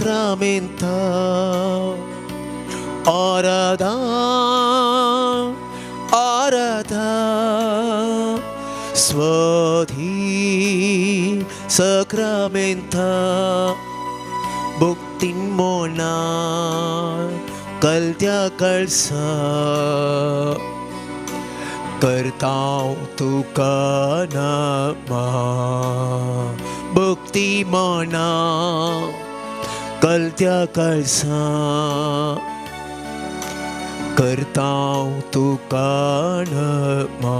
sacramenta, orada, orada, स्वधी sacramenta, भुक्तीन Mona कलत्या कळसा करताव तुका नमा, भक्ती मोना कलत्या कळसा करताव तुका नमा,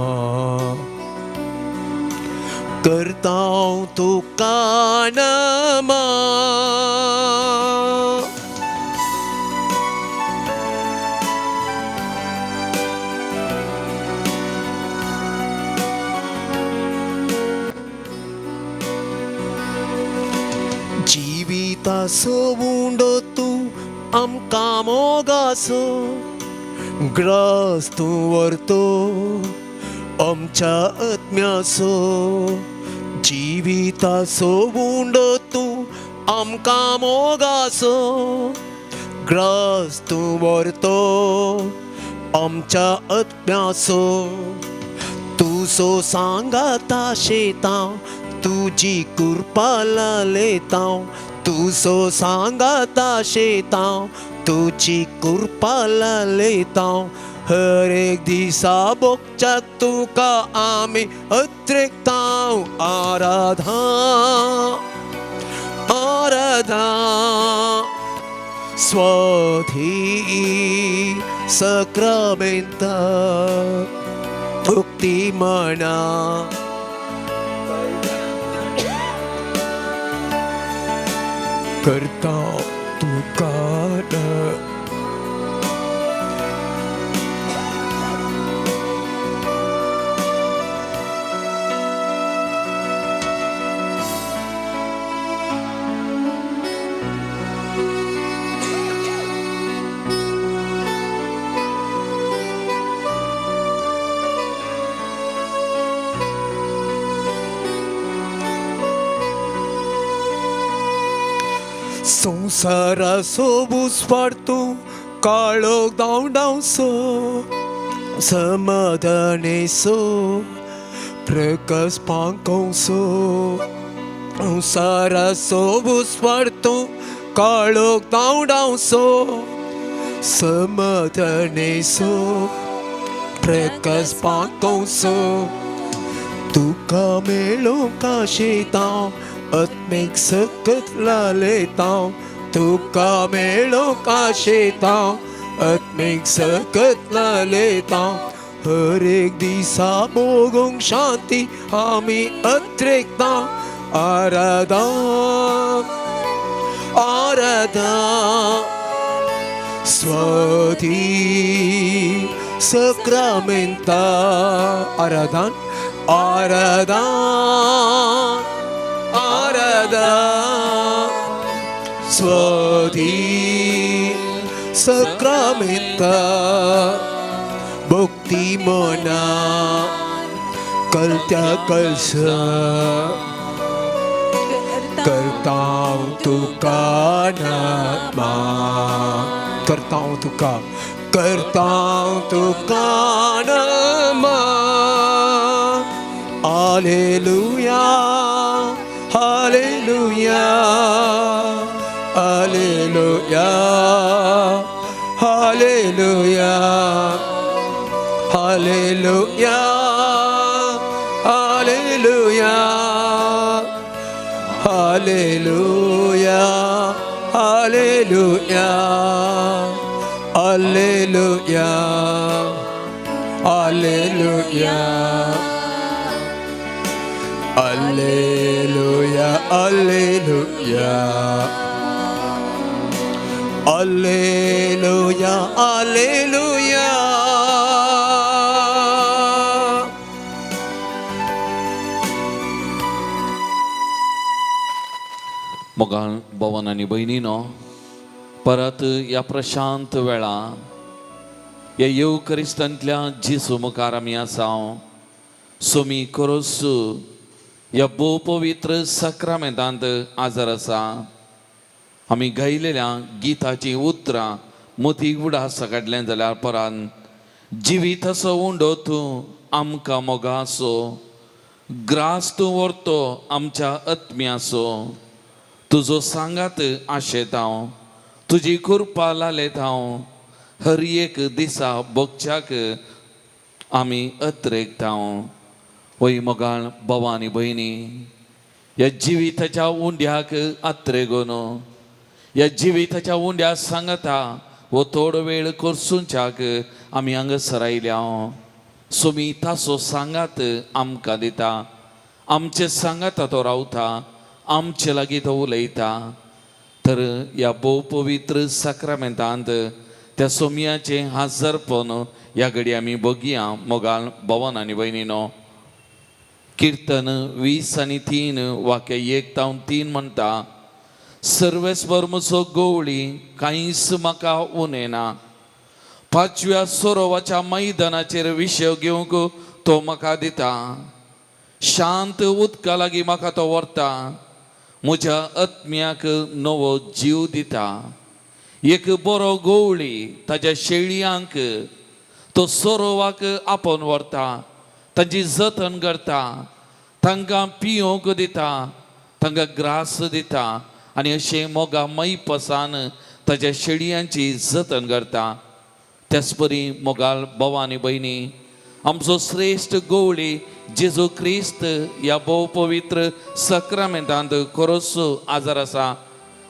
करताव तुका नमा. जिवितासो उंडो तू आमकां मोगासो, ग्रस तूं व्हरतो आमच्या आत्म्याचो. जिविताचो उंडो तूं आमकां मोगासो, ग्रस तूं व्हरतो आमच्या आत्म्याचो. तुजो सांगाता शेतां तुजी कृपा लायतां, तुजो सांगाता शेतां तुजी कृपा लायतां. हर एक दिसा भोगच्याक तुका आमी अत्रेकतां. आराधा आराधा स्वधी sacramenta, भक्ती मना करता तुका संसाराचो बुसवार्तो काळोख धांवडावसो, समाधानेसो प्रकाश पांकोसो. संसाराचो बुसवार्तो काळोख धांवडावसो, समाधानेसो प्रकाश पांकोसो. तुका मेळोंक आशेतां आत्मीक सकत लायतां, तुका मेळोंक आशेतां आत्मीक सकत लायतां. हर एक दिसा भोगूंक शांती आमी अत्रेकतां. आराधा आराधा स्वधी sacramenta, आराधा आराधा आराधा स्वधी sacramenta, भक्ती मना कलत्या कळसा करतां तुका नमा, करतां तुका नमा. Hallelujah, hallelujah, hallelujah, hallelujah, hallelujah, hallelujah, hallelujah, hallelujah, hallelujah, hallelujah. Alleluia, alleluia, alleluia, alleluia. मोगाळ भवन आणि बहिणीनो, परत या प्रशांत वेळा या येवकरिस्तांतल्या जिसू मुखार आमी आसाव. सोमी कोरोसू या भोव पवित्र सक्रामेंतांत आजार आसा. आमी गायलेल्या गिताची उतरां मोतीक उडास काडलें जाल्यार परान जिवीत असो उंडो तूं आमकां मोगासो, ग्रास तूं व्हरतो आमच्या आत्म्यासो, तुजो सांगात आशेत हांव, तुजी कृपा लालेत हांव, हर एक दिसा भोगच्याक आमी अत्रेकत हांव. वय मोगाळ भावां आनी भयणी, ह्या जिविताच्या उंड्याक आत्रेगोन, ह्या जिविताच्या उंड्या सांगता वो थोडो वेळ करसूंच्याक आमी हांगासर आयल्या. सोमी तासो सांगात आमकां दिता, आमचे सांगाता तो रावता, आमचे लागीं तो उलयता. तर ह्या भोव पवित्र साक्रामेंतांत त्या सोमयाचे हाजरपण ह्या घडी आमी बगुया. मोगाळ भावान आनी भयणीनो, कीर्तन 20 आनी 3 वाक्य 1 ते 3 म्हणटा, सर्वेस्वर म्हजो गवळी कांयच म्हाका उणेना, पांचव्या सोरोवाच्या मैदानाचेर विशय घेवंक तो म्हाका दिता, शांत उदका लागीं म्हाका तो व्हरता, म्हज्या आत्म्याक नवो जीव दिता. एक बरो गवळी ताच्या शेळयांक तो सोरोवाक आपोवन व्हरता, तांची जतन करता, तांकां पियोंक दिता, तांकां ग्रास दिता आनी अशें मोगा मैपसान ताच्या शेळयांची जतन करता. त्याच परी मोगाळ भावां आनी भयणी, आमचो श्रेश्ठ गवळी जेजू क्रिस्त ह्या भोव पवित्र सक्रामेंतांत खरोच आजार आसा.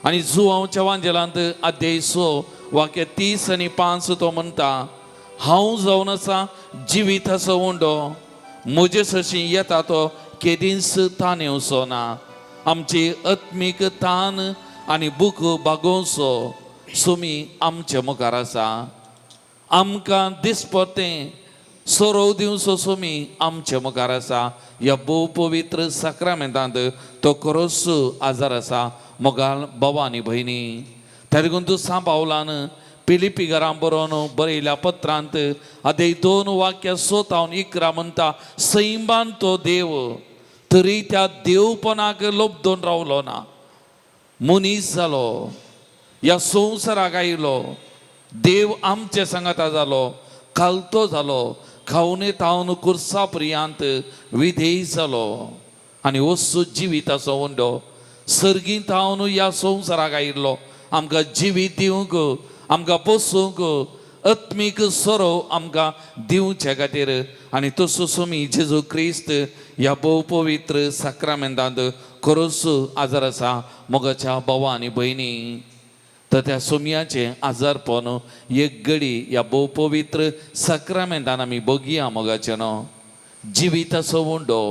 आनी जुवांवच्या वांजेलांत अध्याय 6 वाक्य 30 आनी 5 तो म्हणटा, हांव जावन आसा जिविताचो उंडो, म्हजे सशी येता तो केदींच ताण येवचो ना. आमची आत्मीक ताण आनी भूक भागोवचो सोमी आमच्या मुखार आसा. आमकां दिसपटें सोरोव दिवचो सोमी आमच्या मुखार आसा. ह्या भोव पवित्र साक्रामेंतांत तो खरोच आजार आसा. मोगाळ भावां आनी भयणी, त्या देखून तूं सांपावलान पिलिपी घरां बरोवन बरयल्या पत्रांत अध्याय 2 वाक्य 6 ते 11 म्हणटा, सैमान तो देव तरी त्या देवपणाक लोबदोन रावलो ना, मनीस जालो, ह्या संवसाराक आयलो, देव आमचे सांगाता जालो, खालतो जालो, खावने तावन कुर्सा पर्यंत विधेय जालो आनी वस्तू जिविताचो उंडो सर्गींत हांव ह्या संवसाराक आयिल्लो आमकां जिवीत दिवंक, आमकां बसूंक, आत्मीक सोरो आमकां दिवचे खातीर. आनी तसो सोमी जेजू क्रिस्त ह्या भोव पवित्र साक्रामेंतांत खरोच आजार आसा. मोगाच्या भावां आनी भयणी, तर त्या सोमयाचे आजारपण एक घडी ह्या भोव पवित्र साक्रामेंतान आमी बगुया. मोगाचे न्हू, जिविताचो उंडो,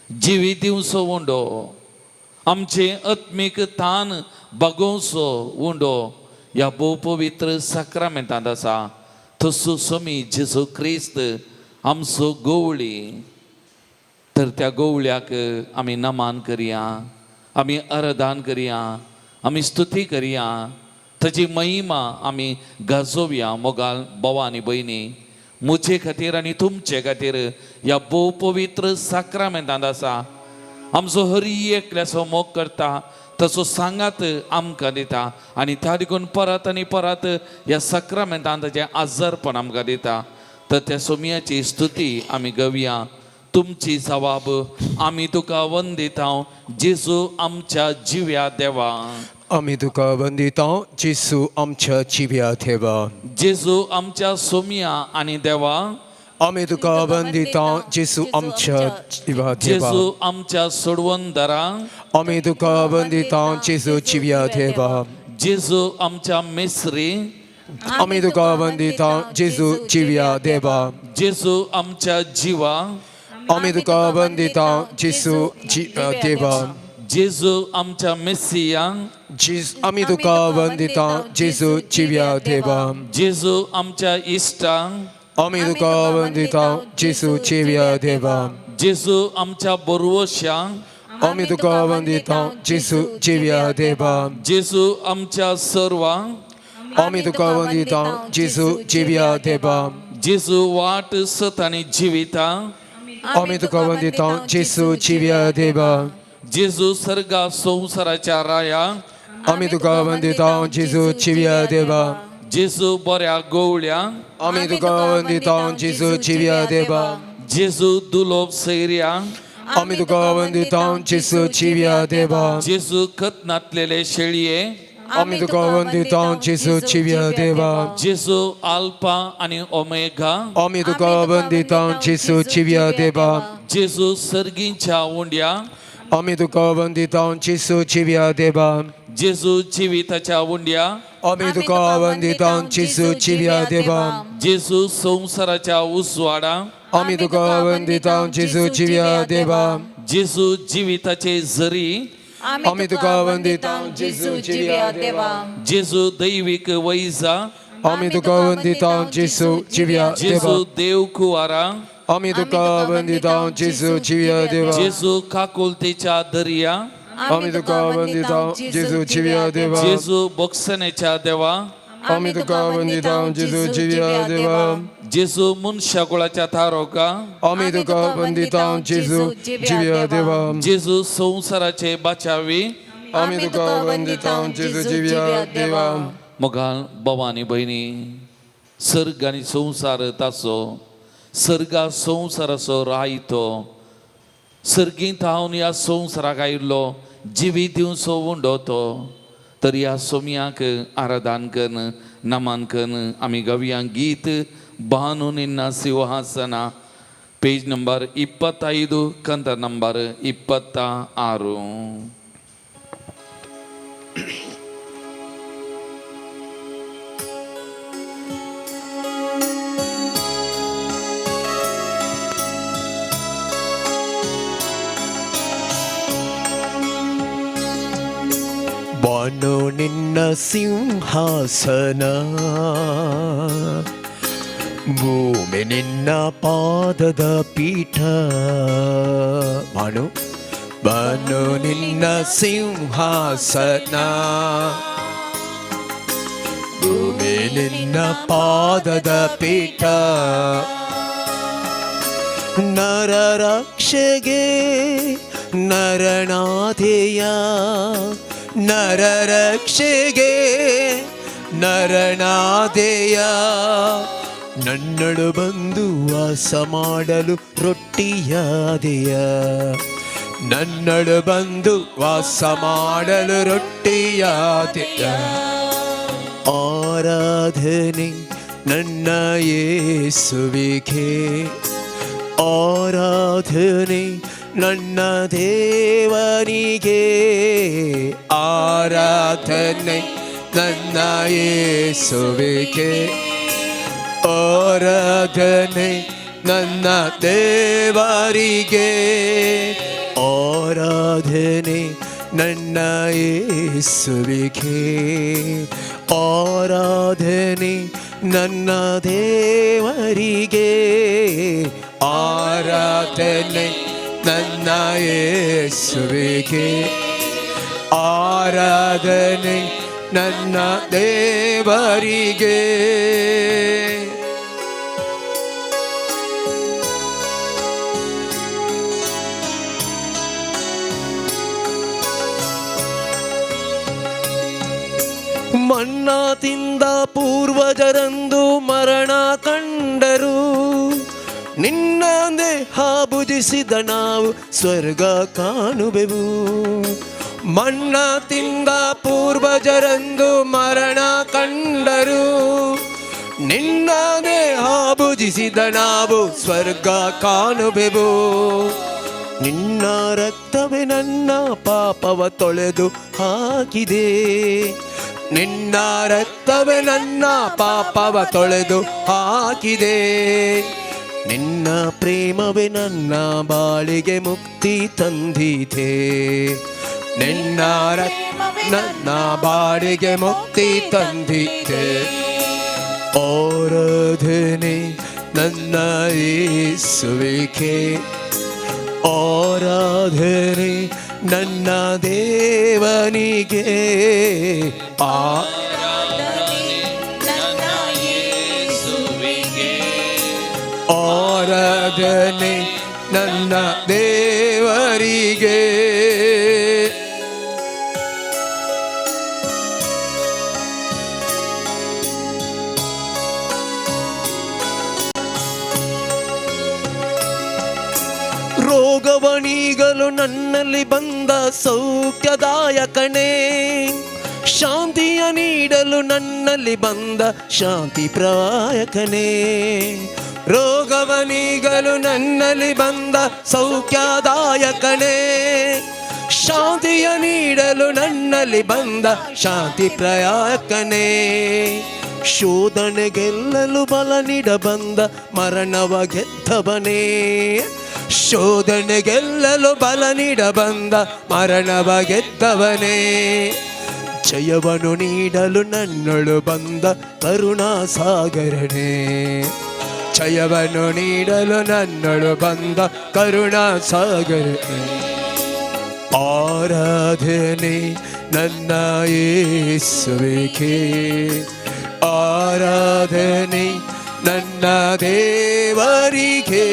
जिवीत दिवचो उंडो, आमचे आत्मीक ताण भागोवचो उंडो ह्या भोव पवित्र साक्रामेंतांत आसा. तसो सोमी जेजू क्रिस्त आमचो गवळी, तर त्या गवळ्याक आमी नमान करया, आमी आराधन करया, आमी स्तुती करया, ताची महिमा आमी गाजोवया. मोगाळ भावां आनी भयणी, म्हजे खातीर आनी तुमचे खातीर ह्या भोव पवित्र साक्रामेंतांत आसा. आमचो हर एकल्याचो मोग करता, तसो सांगात आमकां दिता आनी त्या देखून परत आनी परत ह्या साक्रामेंतांत ताचें आजारपण आमकां दिता. तर त्या सोमयाची स्तुती आमी गवया. तुमची जबाब आमी तुका वंदिता जेजू आमच्या जिव्या देवा. आमी तुका वंदिता जेजू आमच्या जिव्या देवा. जेजू आमच्या सोमया आनी देवा, आमी तुका वंदिता जेजू आमच्या जिव्या देवा. जेजू आमच्या सोडवंदरा, आमी तुका वंदिता जेजू जिव्या देवा. जेजू आमच्या मेसरी, आमी तुका वंदिता जेजू जिव्या देवा. जेजू आमच्या जिवा, आमी तुका वंदिता जेजू जिव्या देवा. जेजू आमच्या मेसिया, आमी तुका वंदिता जेजू जिव्या देवा. जेजू आमच्या इष्टा, आमी तुका वंदिता जेजू जिव्या देवा. जेजू आमच्या बरवशा, आमी तुका वंदिता जेजू जिव्या देवा. जेजू आमच्या सर्वा, आमी तुका वंदिता जेजू जिव्या देवा. जेजू वाट सत आनी जिविता, आमी तुका वंदिता जेजू जिव्या देवा. जेजू सर्गा संवसाराच्या राया, आम्ही तुका वंदिता जेजू चिविया देवा. जेजू बऱ्या गोवळ्या, आम्ही तुका वंदिता जेजू चिविया देवा. जेजू दुलोप सैर्या, आम्ही तुका वंदिता जेजू चिविया देवा. जेजू खतनातलेले शेळये, आम्ही तुका वंदिता जेजू चिविया देवा. जेजू आल्फा आणि ओमेगा, आम्ही तुका वंदिता जेजू चिविया देवा. जेजू सर्गींच्या उंड्या, आम्ही तुका वंदिता जेजू चिविया देवा. जेजू जिविताच्या उंड्या, आम्ही तुका वंदिता जेजू चिविया देवा. जेजू संसाराच्या उजवाडा, आम्ही तुका वंदिता जेजू चिविया देवा. जेजू जिविताचे जरी, आम्ही तुका वंदिता जेजू चिविया देवा. जेजू दैविक वैजा, आम्ही तुका वंदिता जेजू चिविया देवा. जेजू देव कुवारा, आम्ही तुका वंदिता जेजू चिविया देवा. जेजू काकुलतेच्या दर्या, आम्ही तुका वंदिता जेजू चिविया देवा. जेजू बक्षण्याच्या देवा, आम्ही तुका वंदिता जेजू चिविया देवा. जेजू मनशाकुळाच्या थारोका, आम्ही तुका वंदिता जेजू चिविया देवा. जेजू संसाराचे बाचावी, आम्ही तुका वंदिता जेजू चिविया देवा. मोगाल भवानी बहिणी, सर्ग आणि संसार तासो, सर्गा संसार असो रायतो, सर्गींत हांव ह्या संवसाराक आयिल्लो जिवीत दिवचो उंडोतो. तर ह्या सोम्याक आराधन कन नमन कन आमी गव्या गीत बानु निन्न सिंहासನ, ಪೇಜ್ ನಂಬರ್ 25, ಕಂತ ನಂಬರ್ 26. ಬಾನು ನಿನ್ನ ಸಿಂಹಾಸನ, ಭೂಮಿ ನಿನ್ನ ಪಾದದ ಪೀಠ. ಬಾನು ಬಾನು ನಿನ್ನ ಸಿಂಹಾಸನ, ಭೂಮಿ ನಿನ್ನ ಪಾದದ ಪೀಠ. ನರ ರಕ್ಷೆಗೆ ನರನಾಥೇಯ, ನರ ರಕ್ಷೆಗೆ ನರನಾದೆಯ. ನನ್ನಳು ಬಂದು ವಾಸ ಮಾಡಲು ರೊಟ್ಟಿಯಾದೆಯ, ನನ್ನಳು ಬಂದು ವಾಸ ಮಾಡಲು ರೊಟ್ಟಿಯಾದೆಯ. ಆರಾಧನೆ ನನ್ನ ಯೇಸುವಿಗೆ, ಆರಾಧನೆ ನನ್ನ ದೇವನಿಗೆ. ಆರಾಧನೆ ನನ್ನ ಯೇಸುವಿಗೆ, ಆರಾಧನೆ ನನ್ನ ದೇವರಿಗೆ. ಆರಾಧನೆ ನನ್ನ ಯೇಸುವಿಗೆ, ಆರಾಧನೆ ನನ್ನ ದೇವರಿಗೆ. ಆರಾಧನೆ ನನ್ನ ಯೇಸುವಿಗೆ, ಆರಾಧನೆ ನನ್ನ ದೇವರಿಗೆ. ಮನ್ನ ತಿಂದ ಪೂರ್ವಜರಂದು ಮರಣ ಕಂಡರು, ನಿನ್ನ ದೇಹ ಭುಜಿಸಿದ ನಾವು ಸ್ವರ್ಗ ಕಾಣುವೆವು. ಮನ್ನ ತಿಂದ ಪೂರ್ವಜರಂದು ಮರಣ ಕಂಡರು, ನಿನ್ನ ದೇಹ ಭುಜಿಸಿದ ನಾವು ಸ್ವರ್ಗ ಕಾಣುವೆವು. ನಿನ್ನ ರಕ್ತವೇ ನನ್ನ ಪಾಪವ ತೊಳೆದು ಹಾಕಿದೆ, ನಿನ್ನ ರಕ್ತವೇ ನನ್ನ ಪಾಪವ ತೊಳೆದು ಹಾಕಿದೆ. ನಿನ್ನ ಪ್ರೇಮವೇ ನನ್ನ ಬಾಳಿಗೆ ಮುಕ್ತಿ ತಂದಿದೆ, ನಿನ್ನ ನನ್ನ ಬಾಳಿಗೆ ಮುಕ್ತಿ ತಂದಿದೆ. ಆರಾಧನೆ ನನ್ನ ಯೇಸುವಿಗೆ, ಆರಾಧನೆ ನನ್ನ ದೇವನಿಗೆ. ಆರಾಧನೆ ನನ್ನ ದೇವರಿಗೆ. ರೋಗವನೀಗಲು ನನ್ನಲ್ಲಿ ಬಂದ ಸೌಖ್ಯದಾಯಕನೇ, ಶಾಂತಿಯ ನೀಡಲು ನನ್ನಲ್ಲಿ ಬಂದ ಶಾಂತಿ ಪ್ರಾಯಕನೇ. ರೋಗವನೀಗಲು ನನ್ನಲ್ಲಿ ಬಂದ ಸೌಖ್ಯದಾಯಕನೇ, ಶಾಂತಿಯ ನೀಡಲು ನನ್ನಲ್ಲಿ ಬಂದ ಶಾಂತಿ ಪ್ರಾಯಕನೇ. ಶೋಧನೆ ಗೆಲ್ಲಲು ಬಲ ನೀಡ ಬಂದ ಮರಣವ ಗೆದ್ದವನೇ, ಶೋಧನೆ ಗೆಲ್ಲಲು ಬಲ ನೀಡ ಬಂದ ಮರಣವ ಗೆದ್ದವನೇ. ಜಯವನ್ನು ನೀಡಲು ನನ್ನಳು ಬಂದ ಕರುಣಾ ಸಾಗರನೇ, ಜಯವನ್ನು ನೀಡಲು ನನ್ನಳು ಬಂದ ಕರುಣಾ ಸಾಗರನೇ. ಆರಾಧನೆ ನನ್ನ ಯೇಸುವಿಗೆ, ಆರಾಧನೆ ನನ್ನ ದೇವರಿಗೆ,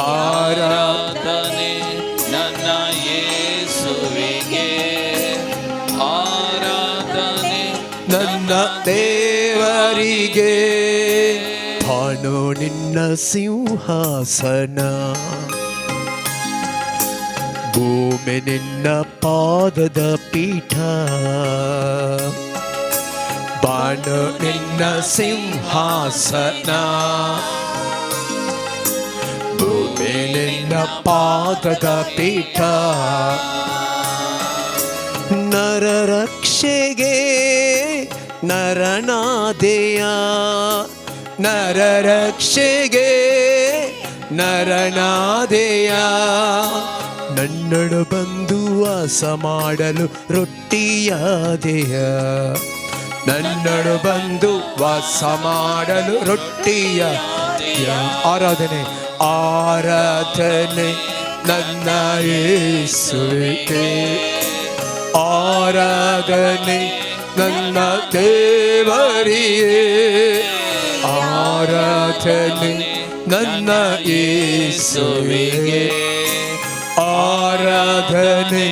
ಆರಾಧನೆ ನನ್ನ ಯೇಸುವಿಗೆ, ಆರಾಧನೆ ನನ್ನ ದೇವರಿಗೆ. ಭಾನು ನಿನ್ನ ಸಿಂಹಾಸನ, ಭೂಮಿ ನಿನ್ನ ಪಾದದ ಪೀಠ. ಬಾನು ನಿನ್ನ ಸಿಂಹಾಸನ, ಭೂಮಿ ನಿನ್ನ ಪಾದದ ಪೀಠ. ನರರಕ್ಷೆಗೆ ನರನಾದೆಯ, ನರರಕ್ಷೆಗೆ ನರನಾದೆಯ. ನನ್ನಳು ಬಂದು ವಾಸ ಮಾಡಲು ರೊಟ್ಟಿಯಾದೆಯ, ನನ್ನಳು ಬಂದು ವಾಸ ಮಾಡಲು ರೊಟ್ಟಿಯಾದೆಯ. ಆರಾಧನೆ ಆರಾಧನೆ ನನ್ನ ಯೇಸುವಿಗೆ, ಆರಾಧನೆ ನನ್ನ ದೇವರಿಗೆ, ಆರಾಧನೆ ನನ್ನ ಯೇಸುವಿಗೆ, ಆರಾಧನೆ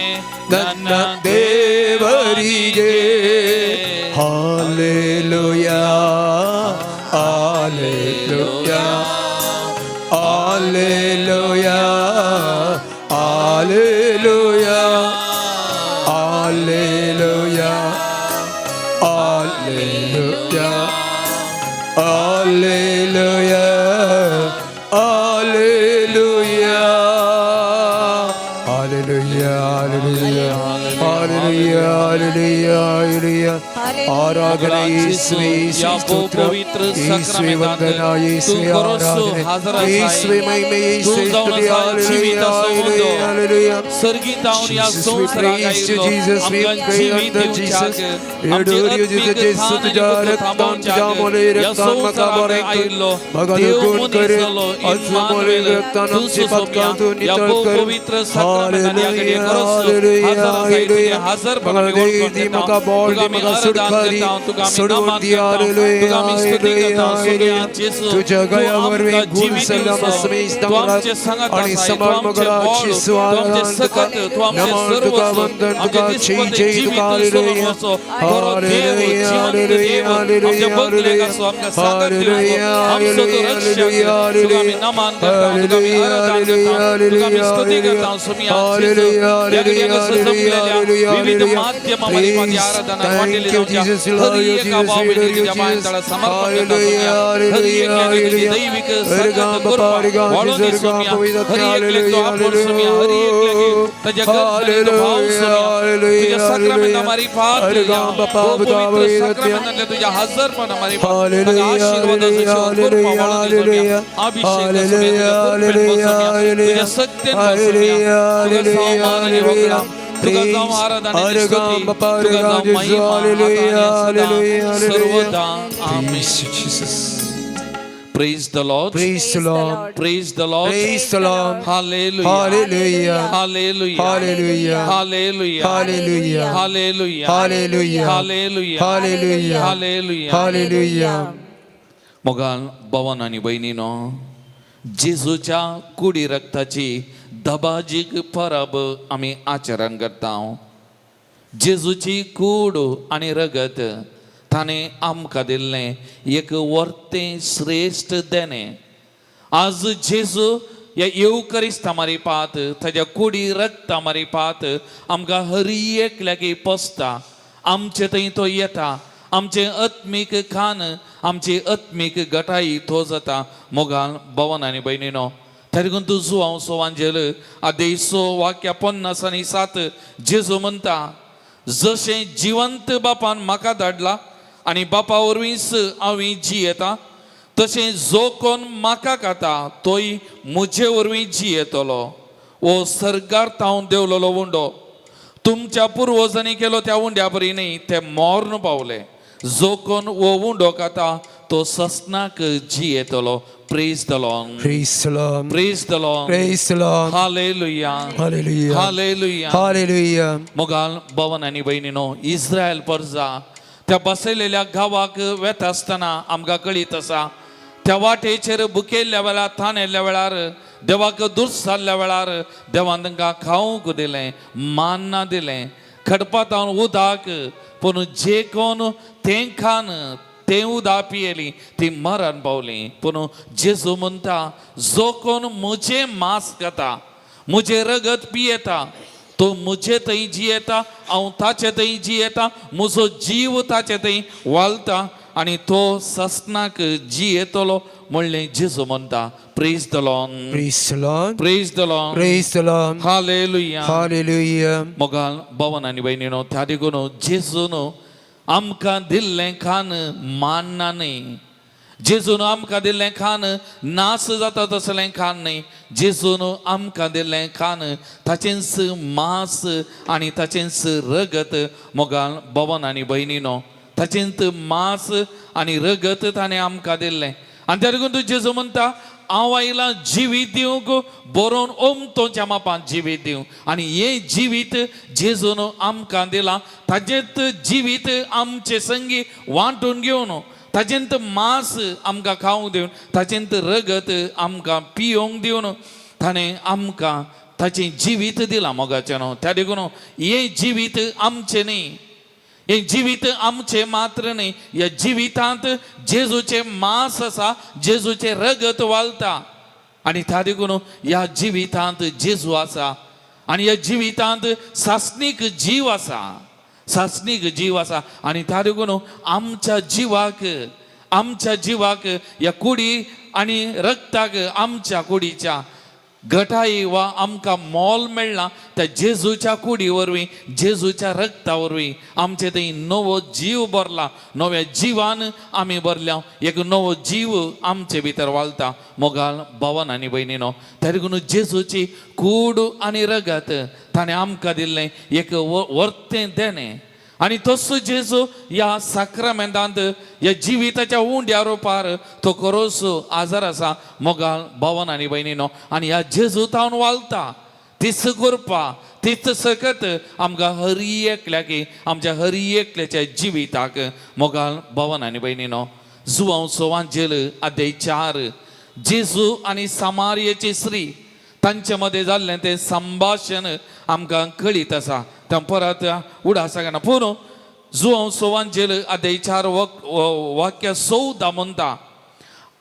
ನನ್ನ ದೇವರಿಗೆ. Hallelujah hallelujah hallelujah hallelujah hallelujah hallelujah hallelujah hallelujah hallelujah hallelujah hallelujah hallelujah. ಆರಾಧನೆ ಯೇಸುವೇ, ಸ್ತೋತ್ರ ಯೇಸುವೇ, ವಂದನ ಯೇಸುವೇ, ಆರಾಧನೆ ಯೇಸುವೇ, ಮಹಿಮೆ ಯೇಸುವೇ, ಸ್ತುತಿ. Hallelujah hallelujah. Jesus, we praise you, Jesus, we praise you, Jesus. We adore you, Jesus. तुझा रक्तदान, तुझा मोले रक्तदान मकाबरे मगल गुण करे, अजमोले रक्तदान हमसे पक्का तू नितळ कर. Hallelujah hallelujah hallelujah. मगल देवी मका बोल दी मका सुडखारी सुडवून दी. Hallelujah hallelujah hallelujah. तुझ्या गयावर मी गुण सलाम समेस्त मला आणि समाल मगला येशू आराधन तुका, नमन तुका, वंदन तुका, जय जय तुका. Hallelujah hallelujah hallelujah hallelujah hallelujah hallelujah hallelujah hallelujah hallelujah hallelujah hallelujah hallelujah. Thank you Jesus, we love you Jesus, we love you Jesus. Hallelujah hallelujah hallelujah. Ergam bapa ergam Jesus ergam pavidat. Hallelujah hallelujah hallelujah hallelujah hallelujah. Ergam bapa bapa pavidat. तुझ्या हजर पण हमारी Hallelujah hallelujah hallelujah hallelujah hallelujah hallelujah hallelujah hallelujah hallelujah. Praise Argam Bapa Argam Jesus. Hallelujah hallelujah hallelujah. Praise you Jesus. Praise the Lord. Praise the Lord. Praise the Lord. Praise the Lord. Hallelujah. Hallelujah. Hallelujah. Hallelujah. Hallelujah. Hallelujah. Hallelujah. Hallelujah. Hallelujah. Hallelujah. Hallelujah. Hallelujah. मोगाल भवन आणि बहिणीनो, जेजूच्या कुडी रक्ताची दबाजीक परब आम्ही आचरण करता. जेजूची कूड आणि रगत ताने आमकां दिल्लें एक वर्तें श्रेष्ठ देणे. आज जेजू या येवकरिस्त आमारी पात ताज्या कुडी रक्त आमारी पात आमकां हर एकल्याकी पोसता. आमचे थंय तो येता. आमचे आत्मीक खान, आमची आत्मीक गटाई तो जाता. मोगाल भवन आनी भयणीनो, त्या देखून तूं जुवांव सोवांजेल आदेसो वाक्या 50 आनी 7 जेजू म्हणटा, जशें जिवंत बापान म्हाका धाडला आनी बापा वरवींच हांव जियेता, तशें जो कोण म्हाका खाता तोय म्हजे वरवीं जियेतलो. वो सर्गार्थ हांव देवलोलो उंडो. तुमच्या पुर्वजांनी केलो त्या उंड्या परी न्ही, ते मॉर्न पावले. जो कोण वो उंडो खाता तो ससनाक जियेतलो. Praise the Lord. Praise the Lord. Praise the Lord. Praise the Lord. Hallelujah. Hallelujah. Hallelujah. Hallelujah. मोगाल भवन आनी भयणीनो, इस्रायल परजा त्या बसयलेल्या गांवाक वेता आसतना आमकां कळीत आसा, त्या वाटेचेर बुकेल्ल्या वेळार, थानेल्ल्या वेळार, देवाक दूस जाल्ल्या वेळार देवान तांकां खावंक दिलें, मान्ना दिलें, खडपातावन उदक. पूण जे कोण तें खान तें उदक पियेली ती मरण पावली. पूण जेजू म्हणटा, जो कोण म्हजें मांस खाता, म्हजें रगत पियेता, तो म्हजे थंय जियेता, हांव ताचे थंय जियेता, म्हजो जीव ताचे थंय वालता आनी तो ससनाक जियेतलो म्हणलें जेजू म्हणटा. Praise the Lord. Praise the Lord. Praise the Lord. Praise the Lord. Hallelujah. Hallelujah. मोगाल भवन आनी भयणीनो, त्या देखून जेजून आमकां दिल्लें खान मान्ना न्ही. जेजून आमकां दिल्लें खान नास जाता तसलें खान न्ही. जेजून आमकां दिल्लें खान ताचेंच मांस आनी ताचेंच रगत. मोगाल भवन आनी भयणीनो, ताचेंच मांस आनी रगत ताणें आमकां दिल्लें. आनी त्या देखून जेजू म्हणटा, हांव आयलां जिवीत दिवंक, बरोवन ओमतोच्या मापान जिवीत दिवंक. आनी हें जिवीत जेजून आमकां दिलां. ताजेंत जिवीत आमचे संगी वांटून घेवन, ताजेंत मांस आमकां खावंक दिवन, ताजेंत रगत आमकां पियोंक दिवन ताणें आमकां ताचें जिवीत दिलां मोगाचें न्हू. त्या देखून हें जिवीत आमचें न्ही, हे जिवीत आमचे मात्र न्ही. ह्या जिवितांत जेजूचे मांस आसा, जेजूचे रगत वालता. आनी त्या देखून ह्या जिवितांत जेजू आसा. आनी ह्या जिवितांत सासनीक जीव आसा, सासनीक जीव आसा. आनी त्या देखून आमच्या जिवाक ह्या कुडी आनी रक्ताक, आमच्या कुडीच्या गटाई वा आमकां मोल मेळ्ळां त्या जेजूच्या कुडी वरवीं, जेजूच्या रक्ता वरवीं. आमचे थंय नवो जीव भरला. नव्या जिवान आमी भरल्या. एक नवो जीव आमचे भितर वालता. मोगाल भवन आनी भयणीनो, त्या देखून जेजूची कूड आनी रगत ताणें आमकां दिल्लें एक वर्तें देणें. आनी तसो जेजू ह्या साक्रामेंतांत, ह्या जिविताच्या उंड्या रुपार तो खरोच आजार आसा. मोगाल भवन आनी भयणीनो, आनी ह्या जेजूत हांव वालता. तीच कृपा, तीच सकत आमकां हर एकल्याकी, आमच्या हर एकल्याच्या जिविताक. मोगाल भवन आनी भयणीनो, जुवांव सोवांजेल अध्याय 4 जेजू आनी सामारियेची स्त्री तांचे मदें जाल्लें तें संभाशण आमकां कळीत आसा. तें परत उडासा घेना. पूण जुवांव सोवांजेल अध्याय 4 वाक्य 14 म्हणटा,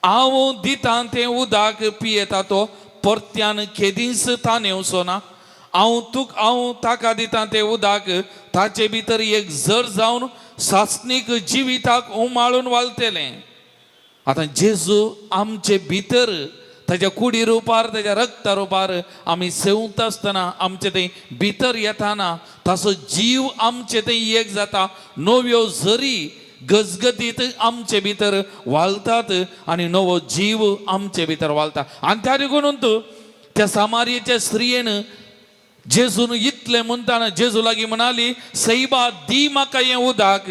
हांव दितां तें उदक पियेता तो परत्यान केदींच तान येवचो ना. हांव ताका दितां तें उदक ताचे भितर एक जर जावन सासनीक जिविताक उमाळून वालतलें. आतां जेजू आमचे भितर ताच्या कुडी रुपार, ताच्या रक्ता रुपार आमी सेवता आसतना आमचे थंय भितर येताना ताचो जीव आमचे थंय एक जाता. नव्यो झरी गजगतीत आमचे भितर वालतात आनी नवो जीव आमचे भितर वालता. आनी त्या देखून त्या सामारियेच्या स्त्रियेन जेजून इतलें म्हणटाना जेजू लागीं म्हणाली, सैबा दी म्हाका हें उदक,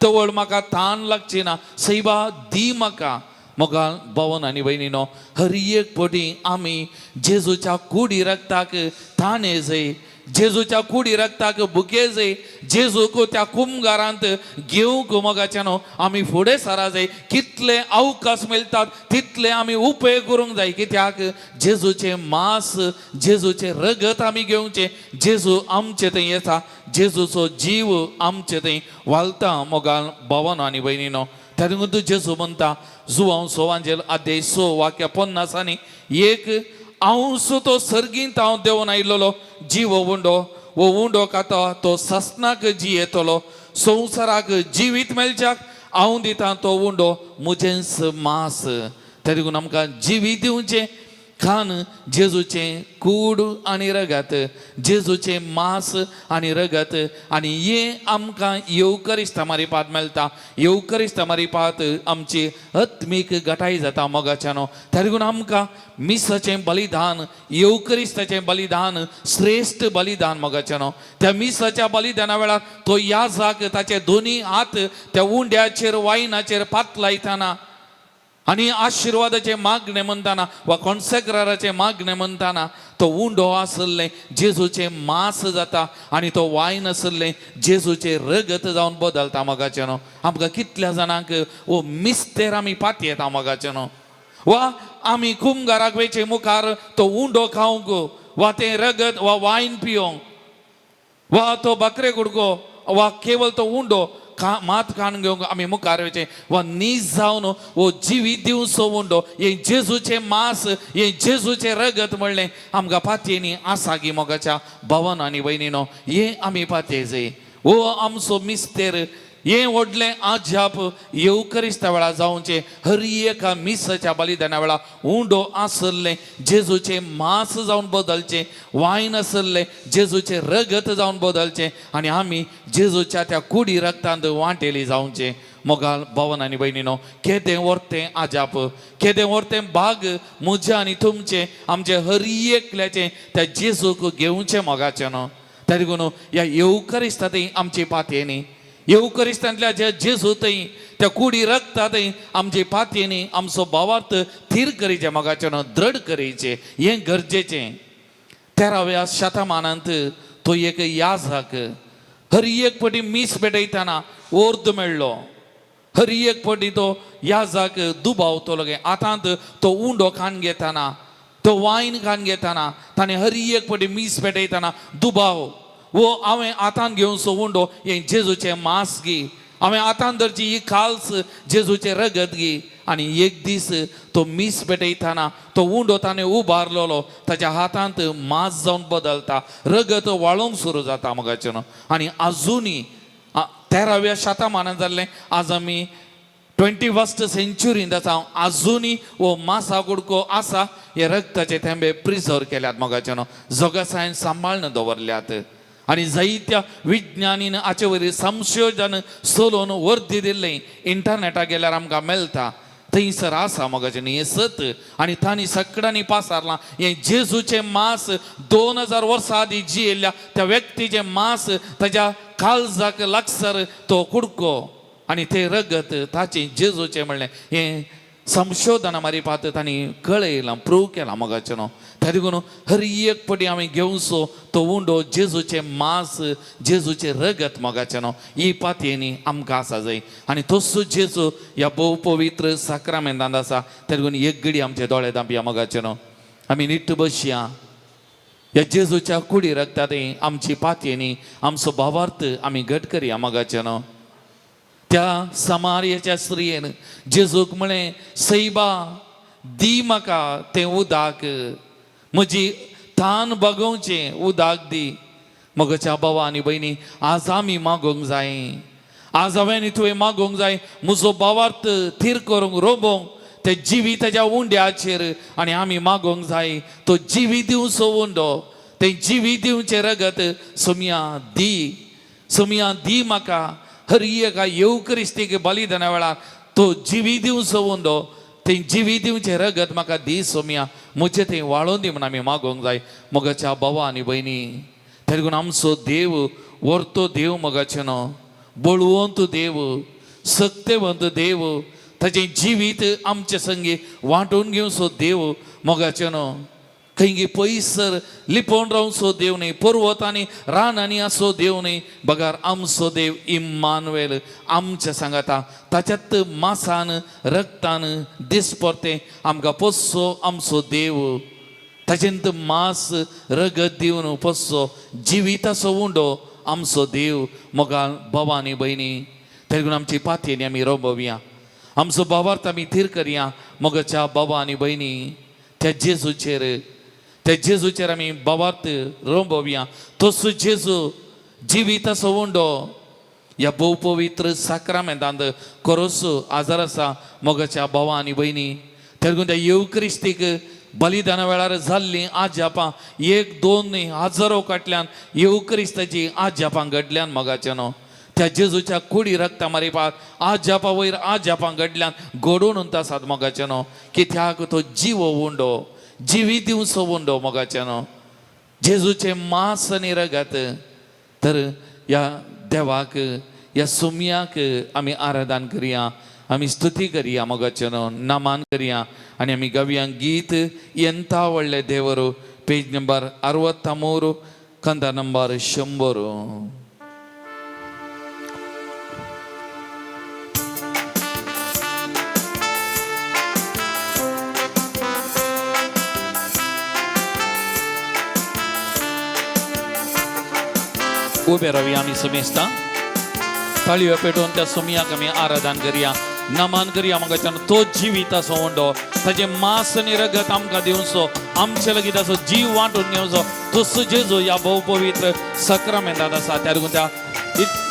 तवळ म्हाका तान लागची ना. सैबा दी म्हाका. मोगाल भवन आनी भयणीनो, हर एक पटी आमी जेजूच्या कुडी रक्ताक ताणे जाय, जेजूच्या कुडी रक्ताक बुके जाय, जेजूक त्या कुमगारांत घेवंक मोगाचें न्हू आमी फुडें सरा जाय. कितले अवकाश मेळटात तितले आमी उपेग करूंक जाय. कित्याक जेजूचे मांस, जेजूचे रगत आमी घेवचें. जेजू आमचे थंय येता, जेजूचो जीव आमचे थंय वालता. मोगाल भवन आनी भयणीनो, त्या देखून जेजू म्हणटा जुवांव सोवांजेल अध्याय 6 वाक्य 50 आनी 1, हांव तो सर्गींत हांव देंवन आयिल्लो जीव वो उंडो खाता तो ससनाक जी येतलो संवसाराक जिवीत मेळच्याक हांव दितां तो उंडो मुजेंस मास. त्या देखून आमकां जिवीत दिवचें खान जेजूचें कूड आनी रगत, जेजूचें मास आनी रगत, आनी हें आमकां येवकरिस्त मारिपात मेळटा. येवकरिस्त मारिपात आमची आत्मीक घटाय जाता मोगाच्यानो. त्या देखून आमकां मिसाचें बलिदान, येवकरिस्ताचें बलिदान श्रेश्ठ बलिदान मोगाच्यानो. त्या मिसाच्या बलिदाना वेळार तो याजक ताचे दोनी हात त्या उंड्याचेर वायनाचेर पात लायतना आनी आशिर्वादाचे मागणे म्हणटाना वा कॉन्सेक्राराचे मागणे म्हणटाना तो उंडो आसले जेजूचे मास जाता आनी तो वायन आसले जेजूचे रगत जावन बदलता मोगाचेनो. आमकां कितल्या जाणांक ओ मिस्तेर आमी पाती येता मोगाचेनो. वा आमी कुमगाराक वेचे मुखार तो उंडो खावंक वा तें रगत वा वायन पिवंक वा तो बकरे कुडको वा केवळ तो उंडो मात खाण घेवंक आमी मुखार वयचे वा नीज जावन वो जिवीत दिवचो उंडो हे जेजूचे मास हे जेजूचे रगत म्हणलें आमकां पातयेनी आसा गी मोगाच्या भावन आनी भयणीनो. हे आमी पातये जाय. हो आमचो मिस्तेर हें व्हडलें आजाप येवकरिस्ता वेळा जावचें. हर एका मिसाच्या बलिदाना वेळा उंडो आसले जेजूचे मास जावन बदलचें, वायन आसले जेजूचे रगत जावन बदलचें आनी आमी जेजूच्या त्या कुडी रगतांत वांटेली जावचें. मोगाल भावन आनी भयणीनो, केदें व्हरतें आजाप, केदें व्हरतें भाग म्हजें आनी तुमचें, आमचें हर एकल्याचें त्या जेजूक घेवचें मोगाचें न्हू. त्या देखून ह्या येवकरिस्तांतय आमची पातयेनी, येवकरिस्तांतल्या जे जेजू थंय त्या कुडी रगतांतय आमचे पातयेनी आमचो भावार्थ थीर करीचे मोगाचें न्हू, दृढ करीचें, हें गरजेचें. 13व्या शतमानांत तो एक याजक हर एक फावटी मीस पेटयतना ओर्द मेळ्ळो. हर एक फावटी तो याजक दुबावतलो गे. आतांत तो उंडो खाण घेतना, तो वायन खाण घेतना ताणें हर एक फावटी मीस पेटयतना दुबाव वो हांवें आतां घेवचो उंडो हें जेजूचें मास गी, हांवें आतां धरची ही खाल्स जेजूचें रगत गी. आनी एक दीस तो मीस पेटयतना तो उंडो ताणें उबारलेलो ताच्या हातांत मास जावन बदलता, रगत वाळोवंक सुरू जाता मोगाचें न्हू. आनी आजुनी 13व्या शतमानांत जाल्लें, आज आमी 21st सेंच्युरींत आसा, आजुनी वो मासा कुडको आसा, हे रगताचे थेंबे प्रिजर्व केल्यात मोगाचें न्हू, जगसायन सांबाळून दवरल्यात. आनी जायत्या विज्ञानीन हाचे वयर संशोधन चलोवन वर्दी दिल्लें इंटरनेटार गेल्यार आमकां मेळटा. थंयसर आसा मोगाचें न्ही हें सत. आनी तांणी सगळ्यांनी पासारलां हें जेजूचें मास 2000 वर्सां आदीं जियेल्ल्या त्या व्यक्तीचें मास, ताच्या काळजाक लागसर तो कुडको आनी तें रगत ताचें जेजूचें म्हणलें हें संशोधना मारिपात तांणी कळयलां, प्रूव केलां मोगाचें न्हू. त्या देखून हर एक फावटी आमी घेवचो तो उंडो जेजूचें मास, जेजूचें रगत मोगाचें न्हू. ही पातयेनी आमकां आसा जाय. आनी तसो जेजू ह्या भोव पवित्र साक्रामेंतांत आसा. त्या देखून एक घडी आमचे दोळे धांपया मोगाचें न्हू. आमी नीट बसया. ह्या जेजूच्या कुडी रगतांतय आमची पातयेनी आमचो भावार्थ आमी घट करया मोगाचें न्हू. त्या समार्याच्या स्त्रियेन जेजूक म्हळें, सैबा दी म्हाका तें उदक, म्हजी तान बगोवचें उदक दी. मोगाच्या भावा आनी भयणी, आज आमी मागोवंक जाय, आज हांवें आनी तुवें मागोवंक जाय म्हजो भावार्थ थीर करूंक रोबोवंक ते जिवीताच्या उंड्याचेर. आनी आमी मागोवंक जाय तो जिवीत दिवचो उंडो, तें जिवीत दिवचें रगत सोम्या दी म्हाका. हर एका येवकरिस्तीक बलिदाना वेळार तो जिवीत दिवचो उंडो, तें जिवीत दिवचें रगत म्हाका दी सोम्या, म्हजें तें वाळोवन दी म्हूण आमी मागोवंक जाय मोगाच्या भावा आनी भयणी. त्या देखून आमचो देव व्हरतो देव मोगाचें न्हू, बळवंत देव, सत्यवंत देव, ताचें जिवीत आमचे संगी वांटून घेवचो देव मोगाचें न्हू. खंय पयसर लिपोवन रावचो देव न्ही, पर्वतांनी रानांनी आसो देव न्ही, बगार आमचो देव इम्मानुएल आमच्या सांगाता. ताच्यात मासान रगतान दिसपरते आमकां पोसचो आमचो देव, ताचेंत मास रगत दिवन पोसचो जिविताचो उंडो आमचो देव मोगाल भावा आनी भयणी. त्या देखून आमची पातयेनी आमी रोबोवया, आमचो भावार्थ आमी थीर करया मोगाच्या भावा आनी भयणी. त्या जेजूचेर त्या जेजूचेर आमी बाबार्थ रोंबोवया. तसो जेजू जिवीत असो उंडो ह्या भोव पवित्र साक्रामेंतांत कोरोसो आजार आसा मोगाच्या भावा आनी भयणी. तेगून त्या येवक्रिस्तीक बलिदाना वेळार जाल्लीं आज जापां 1-2 न्ही हजारो फाटल्यान येवक्रिस्ताची आज जापां घडल्यान मोगाचे न्हू. त्या जेजूच्या कुडी रक्ता मारिपाक आज जापा वयर आज जापां घडल्यान घडोवन उंतासात मोगाचे न्हू. कित्याक तो जीव उंडो जिवी दिवचो उंडो मोगाचे न्हू. जेजूचे मांस आनी रगत. तर ह्या देवाक ह्या सुमयाक आमी आराधन करया, आमी स्तुती करया मोगाचे न्हू, नमान करया. आनी आमी गावया गीत ಎಂತ ಒಳ್ಳೆ ದೇವರು, ಪೇಜ್ ನಂಬರ್ 63 ಕಂದ ನಂಬರ್ 100. उबे रावया आमी सुमेस्ता ताळयो पेटोवन त्या सुमयाक आमी आराधन करया, नमन करया मोगाच्यान. तो जिवीत असो उंडो ताचे मांस आनी रगत आमकां दिवचो, आमचे लेगीत असो जीव वांटून घेवचो. तसो जेजू ह्या भोव पवित्र सक्रामेंतांत आसा. त्या देखून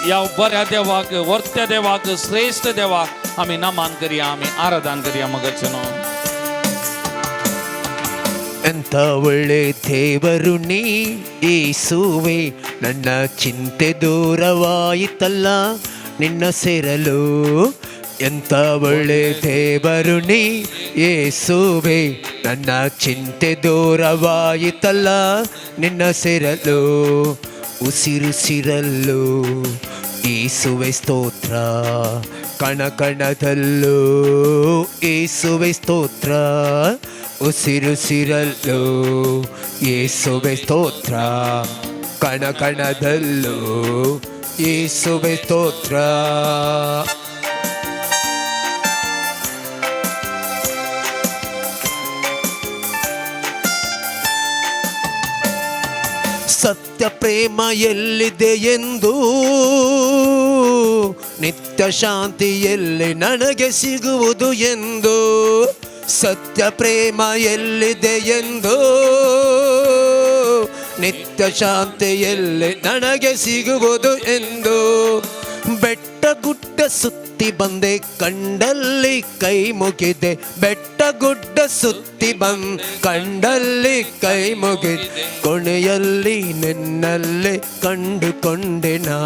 ह्या बऱ्या देवाक, वर्त्या देवाक, श्रेष्ठ देवाक आमी नमन करया, आमी आराधन करया मोगाच्यान. ಎಂತ ಒಳ್ಳೆ ದೇವರು ನೀ ಯೇಸುವೆ, ನನ್ನ ಚಿಂತೆ ದೂರವಾಯಿತಲ್ಲ ನಿನ್ನ ಸೇರಲು. ಎಂತ ಒಳ್ಳೆ ದೇವರು ನೀ ಯೇಸುವೆ, ನನ್ನ ಚಿಂತೆ ದೂರವಾಯಿತಲ್ಲ ನಿನ್ನ ಸೇರಲು. ಉಸಿರುಸಿರಲು ಯೇಸುವೆ ಸ್ತೋತ್ರ, ಕಣ ಕಣದಲ್ಲೂ ಯೇಸುವೆ ಸ್ತೋತ್ರ. ಉಸಿರುಸಿರಲು ಯೇಸುವೆ ಸ್ತೋತ್ರ, ಕಣ ಕಣದಲ್ಲೂ ಯೇಸುವೆ ಸ್ತೋತ್ರ. ಸತ್ಯ ಪ್ರೇಮ ಎಲ್ಲಿದೆ ಎಂದು, ನಿತ್ಯ ಶಾಂತಿ ಎಲ್ಲಿ ನನಗೆ ಸಿಗುವುದು ಎಂದು. ಸತ್ಯ ಪ್ರೇಮ ಎಲ್ಲಿದೆ ಎಂದು, ನಿತ್ಯ ಶಾಂತಿ ಎಲ್ಲಿ ನನಗೆ ಸಿಗುವುದು ಎಂದು. ಬೆಟ್ಟ ಗುಡ್ಡ ಸುತ್ತಿ ಬಂದೆ ಕಂಡಲ್ಲಿ ಕೈ ಮುಗಿದೆ, ಬೆಟ್ಟ ಗುಡ್ಡ ಸುತ್ತಿ ಬಂದ್ ಕಂಡಲ್ಲಿ ಕೈ ಮುಗಿದೆ. ಕೊನೆಯಲ್ಲಿ ನಿನ್ನಲ್ಲೇ ಕಂಡುಕೊಂಡೆ ನಾ,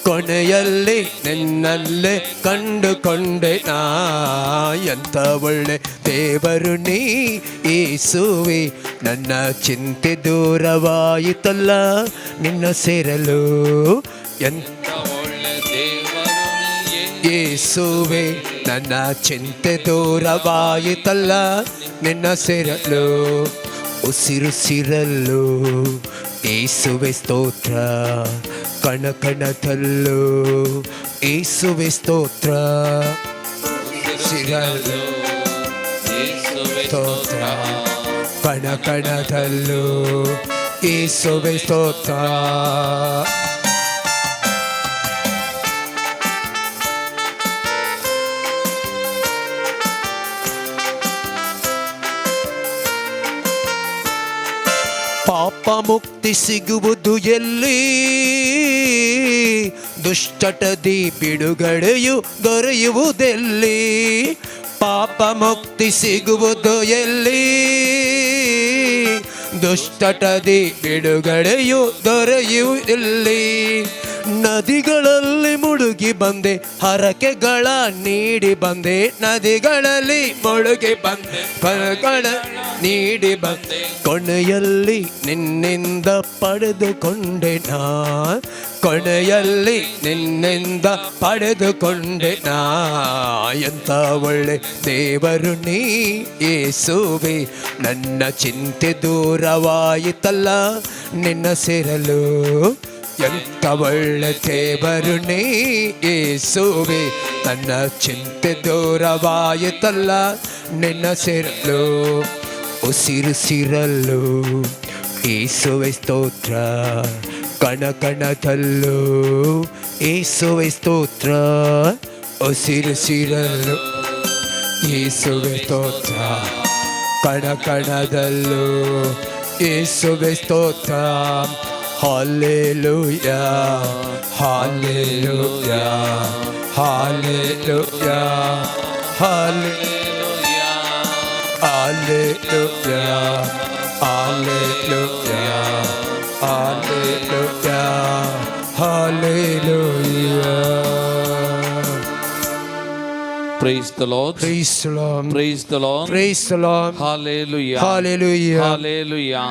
ಕೊನೆಯಲ್ಲಿ ನಿನ್ನಲ್ಲೇ ಕಂಡುಕೊಂಡೆ ನಾ. ಎಂತ ಒಳ್ಳೆ ದೇವರು ನೀ ಯೇಸುವೆ, ನನ್ನ ಚಿಂತೆ ದೂರವಾಯಿತಲ್ಲ ನಿನ್ನ ಸೇರಲು. ಎಂತ ಒಳ್ಳೆ ದೇವರು ಯೇಸುವೆ, ನನ್ನ ಚಿಂತೆ ದೂರವಾಯಿತಲ್ಲ ನಿನ್ನ ಸೇರಲು. ಉಸಿರುಸಿರಲು ಯೇಸುವೆ ಸ್ತೋತ್ರ, ಕಣ ಕಣದಲ್ಲೂ ಯೇಸುವೆ ಸ್ತೋತ್ರ. ಸಿರಲು ಯೇಸುವೆ ಸ್ತೋತ್ರ, ಕಣ ಕಣದಲ್ಲೂ ಯೇಸುವೆ ಸ್ತೋತ್ರ. ಪಾಪ ಮುಕ್ತಿ ಸಿಗುವುದು ಎಲ್ಲಿ, ದುಷ್ಟಟದಿ ಬಿಡುಗಡೆಯು ದೊರೆಯುವುದೆಲ್ಲಿ. ಪಾಪ ಮುಕ್ತಿ ಸಿಗುವುದು ಎಲ್ಲಿ, ದುಷ್ಟಟದಿ ಬಿಡುಗಡೆಯು ದೊರೆಯುವುದೆಲ್ಲಿ. ನದಿಗಳಲ್ಲಿ ಮುಳುಗಿ ಬಂದೆ, ಹರಕೆಗಳ ನೀಡಿ ಬಂದೆ. ನದಿಗಳಲ್ಲಿ ಮುಳುಗಿ ಬಂದೆ, ಫಲಗಳ ನೀಡಿ ಬಂದೆ. ಕೊನೆಯಲ್ಲಿ ನಿನ್ನಿಂದ ಪಡೆದುಕೊಂಡೆ ನಾ, ಕೊನೆಯಲ್ಲಿ ನಿನ್ನಿಂದ ಪಡೆದುಕೊಂಡೆ ನಾ. ಎಂತ ಒಳ್ಳೆ ದೇವರು ನೀ ಯೇಸುವೆ, ನನ್ನ ಚಿಂತೆ ದೂರವಾಯಿತಲ್ಲ ನಿನ್ನ ಸೇರಲು. ಎಂತ ಒಳ್ಳೆ ದೇವರು ನೀ ಯೇಸುವೆ, ನನ್ನ ಚಿಂತೆ ದೂರವಾಯಿತಲ್ಲ ನಿನ್ನ ಸೇರಲು. ಉಸಿರುಸಿರಲು ಯೇಸುವೆ ಸ್ತೋತ್ರ, ಕಣ ಕಣದಲ್ಲೂ ಯೇಸುವೆ ಸ್ತೋತ್ರ. ಉಸಿರುಸಿರಲು ಯೇಸುವೆ ಸ್ತೋತ್ರ, ಕಣ ಕಣದಲ್ಲೂ ಯೇಸುವೆ ಸ್ತೋತ್ರ. Hallelujah hallelujah hallelujah hallelujah hallelujah hallelujah hallelujah hallelujah. Praise the Lord. Praise the Lord. Praise the Lord. Praise the Lord. Hallelujah. Hallelujah. Hallelujah.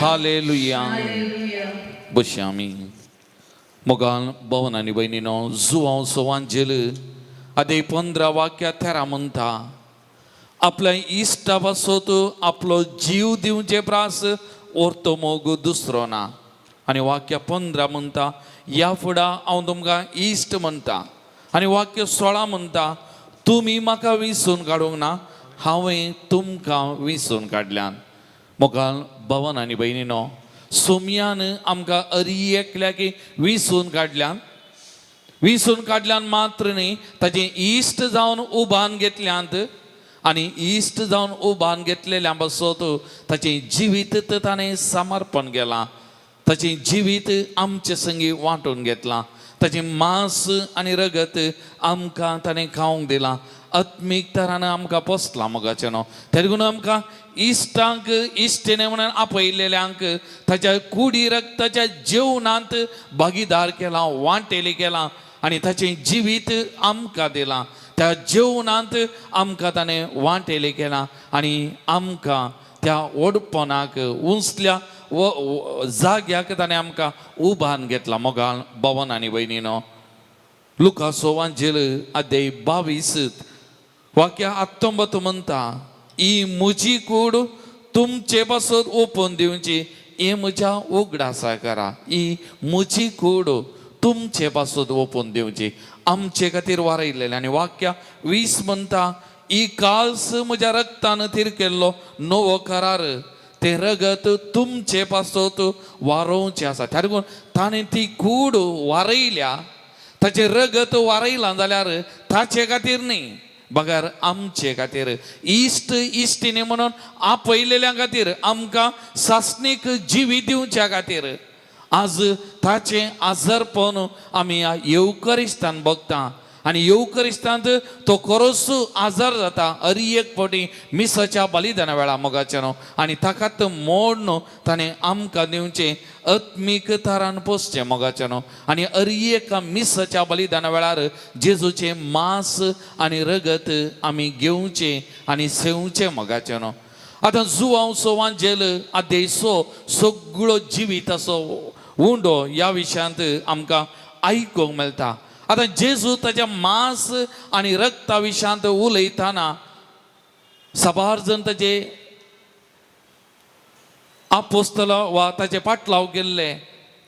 Hallelujah. बशामी मोगाल भवन आणि बहिणीनो जुवांव सवांजेल आदे 15 वाक्यात थेरा म्हणता आपल्या इश्टा पासोत आपलो जीव दिवचे प्रास ओरतो मोग दुसरो ना. आणि वाक्य 15 म्हणता या फुडा हांव तुमकां इश्ट म्हणटा. आणि वाक्य 16 म्हणता तुम्ही म्हाका विसरून काडूंक ना, हांवें तुमकां विसरून काडल्यान. मोगाल भवन आनी बहिणीनो सोमयान आमकां अरी एकल्याक विसरून काडल्यान मात्र न्ही ताजें इश्ट जावन उबान घेतल्यांत. आनी इश्ट जावन उबान घेतलेल्या पासत ताचें जिवीत ताणें समर्पण केलां. ताचें जिवीत आमचे संगी वांटून घेतलां. ताचें मांस आनी रगत आमकां ताणें खावंक दिलां. आत्मीक तरान आमकां पोसलां मोगाचें न्हू. त्या देखून आमकां इश्टांक इश्टिणे म्हणून आपयलेल्यांक ताच्या कुडी रक्ताच्या जेवणांत भागीदार केलां, वांटेली केलां आनी ताचें जिवीत आमकां दिलां. त्या जेवणांत आमकां ताणें वांटेली केलां आनी आमकां त्या ओडपणाक उंचल्या जाग्याक ताणें आमकां उबान घेतला. मोगाल भवन आनी बहिणीनो लुका सोवांजेल अध्याय 22 वाक्य 19 म्हणटा ही म्हजी कूड तुमचे पासत ओपून दिवची, हे म्हज्या उगडासा करा. ही म्हजी कूड तुमचे पासत ओपून दिवची, आमचे खातीर वारयलेले. आनी वाक्य 20 म्हणटा ही काल्स म्हज्या रक्तान तिरकेल्लो नवो करार, ते रगत तुमचे पासत वारोवचें आसा. त्या देखून ताणें ती कूड वारयल्या, ताचें रगत वारयलां जाल्यार ताचे खातीर न्ही बगर आमचे खातीर, इश्ट इश्टिणी म्हणून आपयलेल्या खातीर, आमकां सासणीक जिवी दिवच्या खातीर. आज ताचें आजरपण आमी ह्या येवकरिस्तान भोगता. आनी येवकरिस्तांत तो खरोच आजार जाता अरी एक फावटी मिसाच्या बलिदाना वेळा मोगाचें न्हू. आनी ताकाच मोड न्हू ताणें आमकां दिवचें, आत्मीक तरान पोसचें मोगाचें न्हू. आनी अरी एका मिसाच्या बलिदाना वेळार जेजूचें मांस आनी रगत आमी घेवचें आनी सेवचें मोगाचें न्हू. आतां जुवांव सोवांजेल अध्याय 6 सगळो जिविताचो उंडो ह्या विशयांत आमकां आयकूंक मेळटा. आतां जेजू ताच्या मांस आनी रक्ता विशयांत उलयतना साबार जण ताचे आपोस्तल वा ताचे पाटलाव गेल्ले,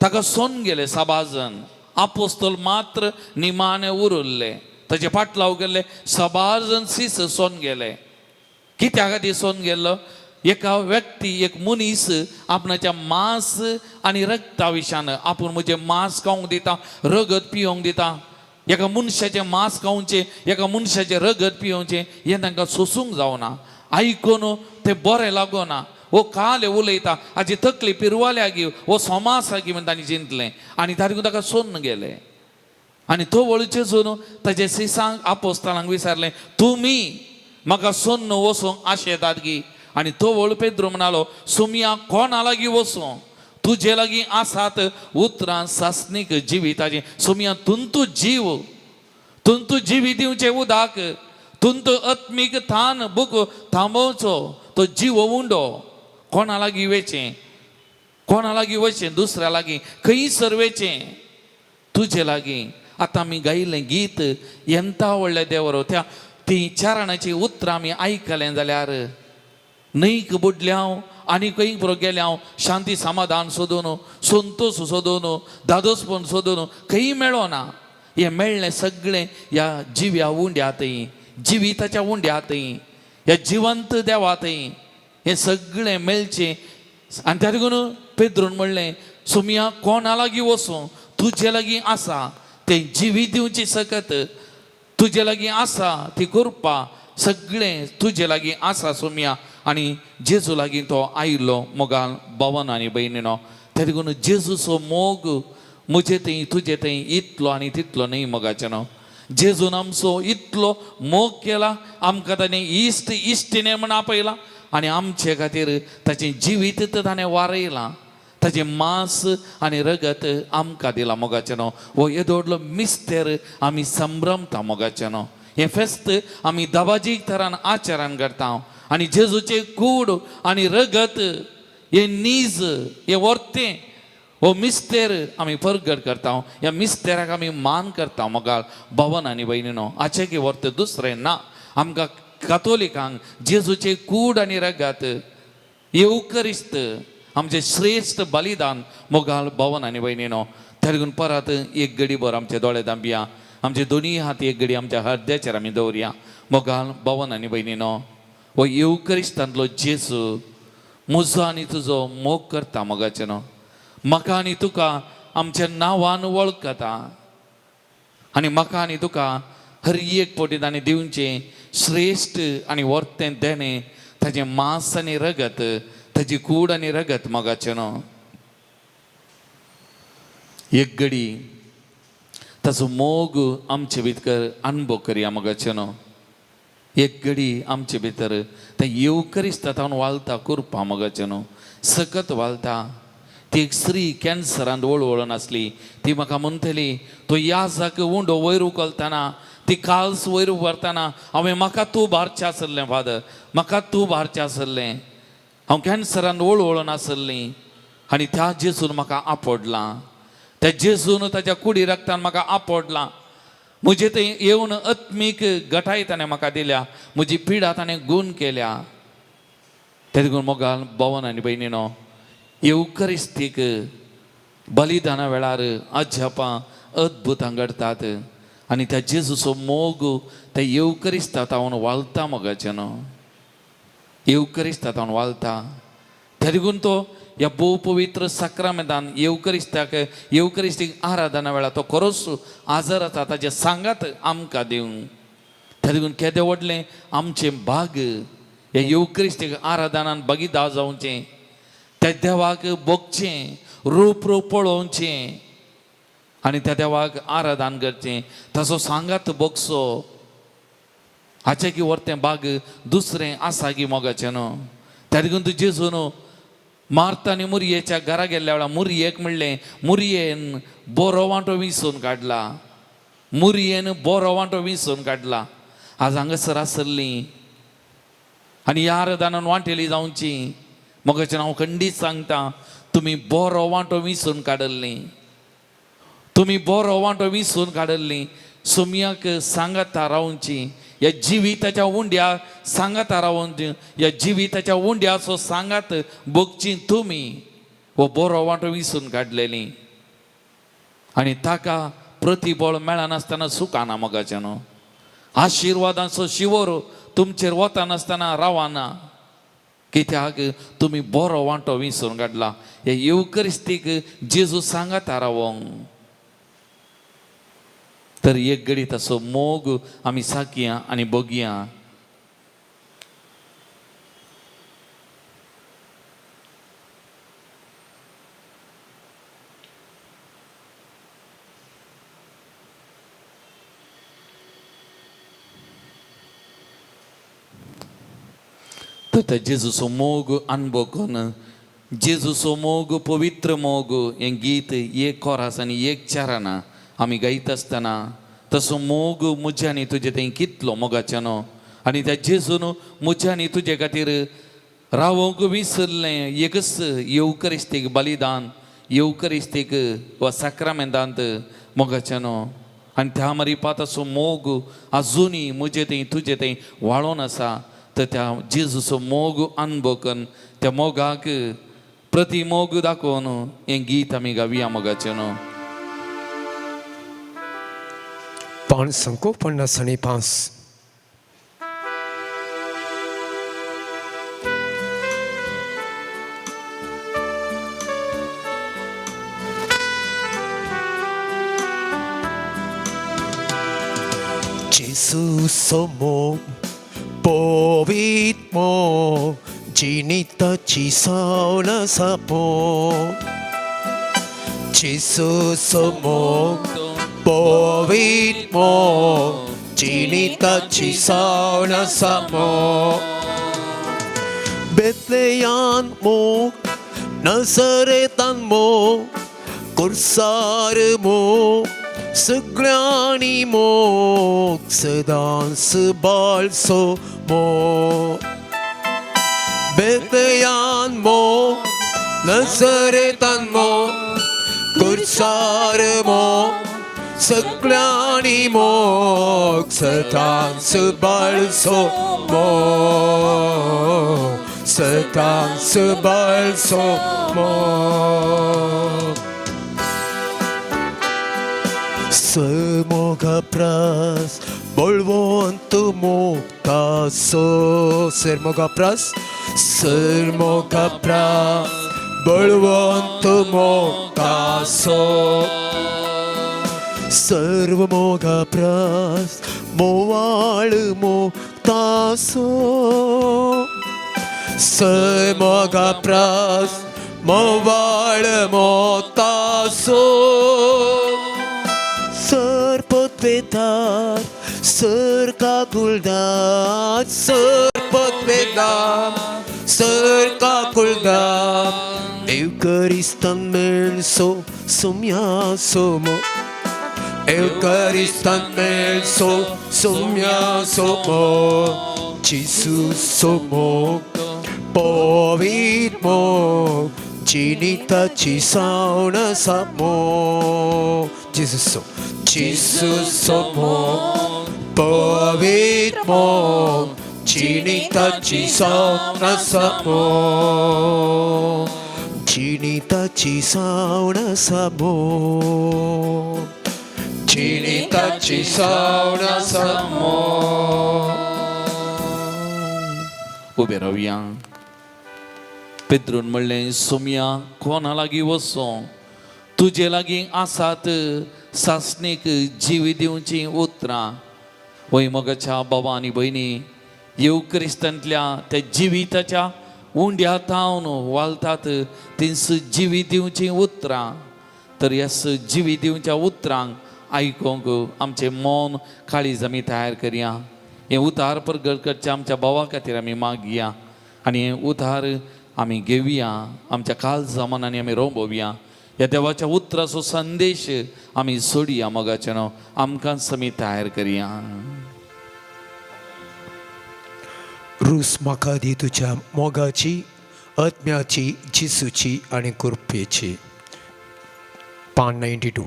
ताका सोन गेले. साबार जण आपोस्तल मात्र निमाणे उरले, ताचे पाटलाव गेल्ले. साबार जण सीस सोन गेले. कित्या खातीर सोन गेल्लो? एका व्यक्ती, एक मनीस आपणाच्या मांस आनी रक्ता विशयान आपूण म्हजें मांस खावंक दिता, रगत पिवंक दिता. एका मनशाचें मांस खावचें, एका मनशाचें रगत पिवचें हें तांकां सोसूंक जावना. आयकून तें बरें लागना. वो काले उलयता हाजी तकली पिरवाल्या गी, वो सोमा आसा गी म्हण तांणी चिंतलें. आनी ताका ताका सोन्न गेलें. आनी तो वळचे सोन ताचे सिसांक आपोस्तलांक विचारलें, तुमी म्हाका सोन्न वसूंक आशेतात गी? आनी तो वळ पेद्रो म्हणालो, सुमया कोणा लागीं वसूं? तुजे लागीं आसात उतरां सासणीक जिविताचीं. सुमया तुंतू जिवी दिवचें उदाक, तुंत आत्मीक थान बूक थांबोवचो, तो जीव उंडो कोणा लागीं वेचें? कोणा लागीं वचें? दुसऱ्या लागीं खंयसर वेचें? तुजे लागीं. आतां आमी गायिल्लें गीत एंता व्हडलें देवरो, त्या ती चारणाची उतरां आमी आयकलें जाल्यार न्हंयक बुडल्याव आनी खंय बरो गेल्याव शांती समाधान सोदून, संतोष सोदून, दादोसपण सोदून खंय मेळोना. हें मेळ्ळें सगळें ह्या जिव्या उंड्यातय, जिविताच्या उंड्यातय, ह्या जिवंत देवातय हें सगळें मेळचें. आनी त्या देखून पेद्रोन म्हणलें, सुमया कोणा लागीं वसूं? तुजे लागीं आसा तें जिवी दिवची सकत, तुजे लागीं आसा ती करपा, सगळें तुजे लागीं आसा सुमया. आनी जेजू लागीं तो आयिल्लो मोगाल भवन आनी भयणीनो ते देखून जेजूचो मोग म्हजे थंय तुजे थंय इतलो आनी तितलो न्ही मोगाचे न्हू. जेजून आमचो इतलो मोग केला, आमकां ताणें इश्ट इश्टिणे म्हण आपयला आनी आमचे खातीर ताचें जिवीत ताणें वारयलां, ताचें मांस आनी रगत आमकां दिलां मोगाचें न्हू. हो येदोडलो मिस्तेर आमी संभ्रमता मोगाचें न्हू. हें फेस्त आमी दबाजीक तरान आचारान करता आनी जेजूचें कूड आनी रगत हें नीज हें वर्तें हो मिस्तेर आमी परगट करता. ह्या मिस्तेराक आमी मान करता मोगाल भवन आनी भयणीनो. हाचें की वर्त दुसरें ना. आमकां कातोलिकांक जेजूचें कूड आनी रगत येवकरिस्त आमचें श्रेश्ठ बलिदान मोगाल भवन आनी भयणीनो. त्या लागून परत एक घडी भर आमचे दोळे धांबया, आमचे दोनी हात एक घडी आमच्या हृदयाचेर आमी दवरया. मोगाल भवन आनी भयणीनो, हो येवकरिस्तांतलो जेजू म्हजो आनी तुजो मोग करता मोगाचें न्हू. म्हाका आनी तुका आमच्या नांवान वळखता आनी म्हाका आनी तुका हर एक पोटी ताणें दिवचें श्रेश्ठ आनी वर्तें देणें ताचें मांस आनी रगत, ताची कूड आनी रगत मोगाचें न्हू. एक घडी ताचो मोग आमचे भितर अनुभव करया मोगाचें न्हू. एक घडी आमचे भितर तें येवकरिस्तांत वालता करपा मोगाचें न्हू. सकत वालता. ती एक स्त्री कॅन्सरान वळवळून आसली, ती म्हाका म्हणटली तो याजाक उंडो वयर उखलतना, ती काल्स वयर व्हरतना हांवें म्हाका तूं भारचें आसलें फादर, म्हाका तूं भारचें आसलें. हांव कॅन्सरान वळवळून आसलीं आनी त्या जेजून म्हाका आपडलां. त्या जेजून ताच्या कुडी रक्तान म्हाका आपडलां. म्हजे थंय येवन आत्मीक घटाय ताणें म्हाका दिल्या, म्हजी पिडा ताणें गूण केल्या. ते देखून मोगाल भवन आनी भयणीनो, येवकरिस्तीक बलिदाना वेळार अजापां अद्भुतां घडटात आनी त्या जेजूचो मोग त्या येवकरिस्तांत हांव वालता मोगाचें न्हू. येवकरिस्तांत हांव वालता. त्या देखून तो ह्या भोव पवित्र सक्रामेंतान येवकरिस्तीक आराधना वेळार तो खरोच आजर जाता, ताचे सांगात आमकां दिवंक. त्या देखून केदें व्हडलें आमचें भाग ह्या येवकरिस्तीक आराधनान भागीदार जावचें, त्या देवाक भोगचें, रूप पळोवचें आनी त्या देवाक आराधन करचें, ताचो सांगात भोगचो. हाचें की व्हरतें भाग दुसरें आसा की मोगाचें न्हू. त्या देखून तूं जेजून मार्ता आनी मुरयेच्या घरा गेल्ल्या वेळार मुरयेक म्हणलें, मुरयेन बरो वांटो विंचून काडला, मुरयेन बरो वांटो विंचून काडला. आज हांगासर आसलीं आनी ह्या आराधनान वांटेली जावची. मोगाचें हांव खंडीत सांगता, तुमी बरो वांटो विंचून काडल्लीं, तुमी बरो वांटो विंचून काडल्लीं. सुमयाक सांगाता रावची, ह्या जिविताच्या उंड्या सांगाता रावून ह्या जिविताच्या उंड्याचो सांगात भोगची तुमी हो बरो वांटो विंचून काडलेलीं. आनी ताका प्रतिबळ मेळनासतना सुखाना मोगाचें न्हू. आशिर्वादाचो शिवर तुमचेर वतानासतना रावना, कित्याक तुमी बरो वांटो विंचून काडला. हे येवकरिस्तीक जेजू सांगाता रावोंक. तर एक घडी ताचो मोग आमी साकिया आनी भोगया. तर त्या जेजूचो मोग अनुभव करून, जेजूचो मोग पवित्र मोग हें गीत एक कोरास आनी एक चाराना आमी गायत आसतना, तसो मोग म्हजे आनी तुजे थंय कितलो मोगाचें न्हू. आनी त्या जेजून म्हजे आनी तुजे खातीर रावोंक विसरलें एकच येवकरिस्तीक बलिदान, येवकरिस्तीक वा साक्रामेंतांत मोगाचें न्हू. आनी त्या मारिपा तसो मोग आजुनी म्हजे थंय तुजे थंय वाळोन आसा. तर त्या जेजूचो मोग अनुभव करून त्या मोगाक प्रतिमोग दाखोवन हें गीत आमी गावया मोगाचें न्हू. 550 आणि 5. Jesús somos povit mo 지니타치 사오나사포 지수소모 보윗모 지니타치 사오나사모 베틀레헴모 나사렛모 कुर्सारमो सगळ्यांनी मोग सदांस बाळसो मो बेतयान मो नजरेतान मो कुर्सारमो सगळ्यांनी मोग सदांस बाळसो मो सदांस बाळसो मो Semoga pras bolvontu muktaso Semoga pras bolvontu muktaso Sarvamoga pras moval muktaso Semoga pras moval muktaso Sărpăt vetar, sărca guldat, sărpăt vetar, sărca guldat. Eucaristan melso, sumia somo. Eucaristan melso, sumia somo. Jesus somo, povit mo, cinita ci sauna samo. Jesus somo. Jesus somo, povit mo, cinita ci sauna samo, cinita ci sauna samo, cinita ci sauna samo. उबे रावया. पेद्रून म्हणलें सोम्या कोणा लागीं वचो तुजे लागीं आसात सासणेक जीव दिवची उतरां. वैमोगाच्या बाबा आनी भयणी येवक्रिस्तांतल्या त्या जिविताच्या उंड्यातावन वालतात तिंस जिवी दिवची उतरां. तर ह्या जिवी दिवच्या उतरांक आयकोंक आमचें मौन काळीज आमी तयार करया. हें उतार प्रगट करचें आमच्या भावा खातीर आमी मागया आनी हें उतार आमी घेवया, आमच्या काल जमान्यांनी आमी रोंबोवया. ह्या देवाच्या उतराचो संदेश आमी सोडया. मोगाचें नांव आमकांच आमी तयार करया. रूस म्हाका दी तुज्या मोगाची, आत्म्याची, जिसूची आनी कृपेची. पान 92.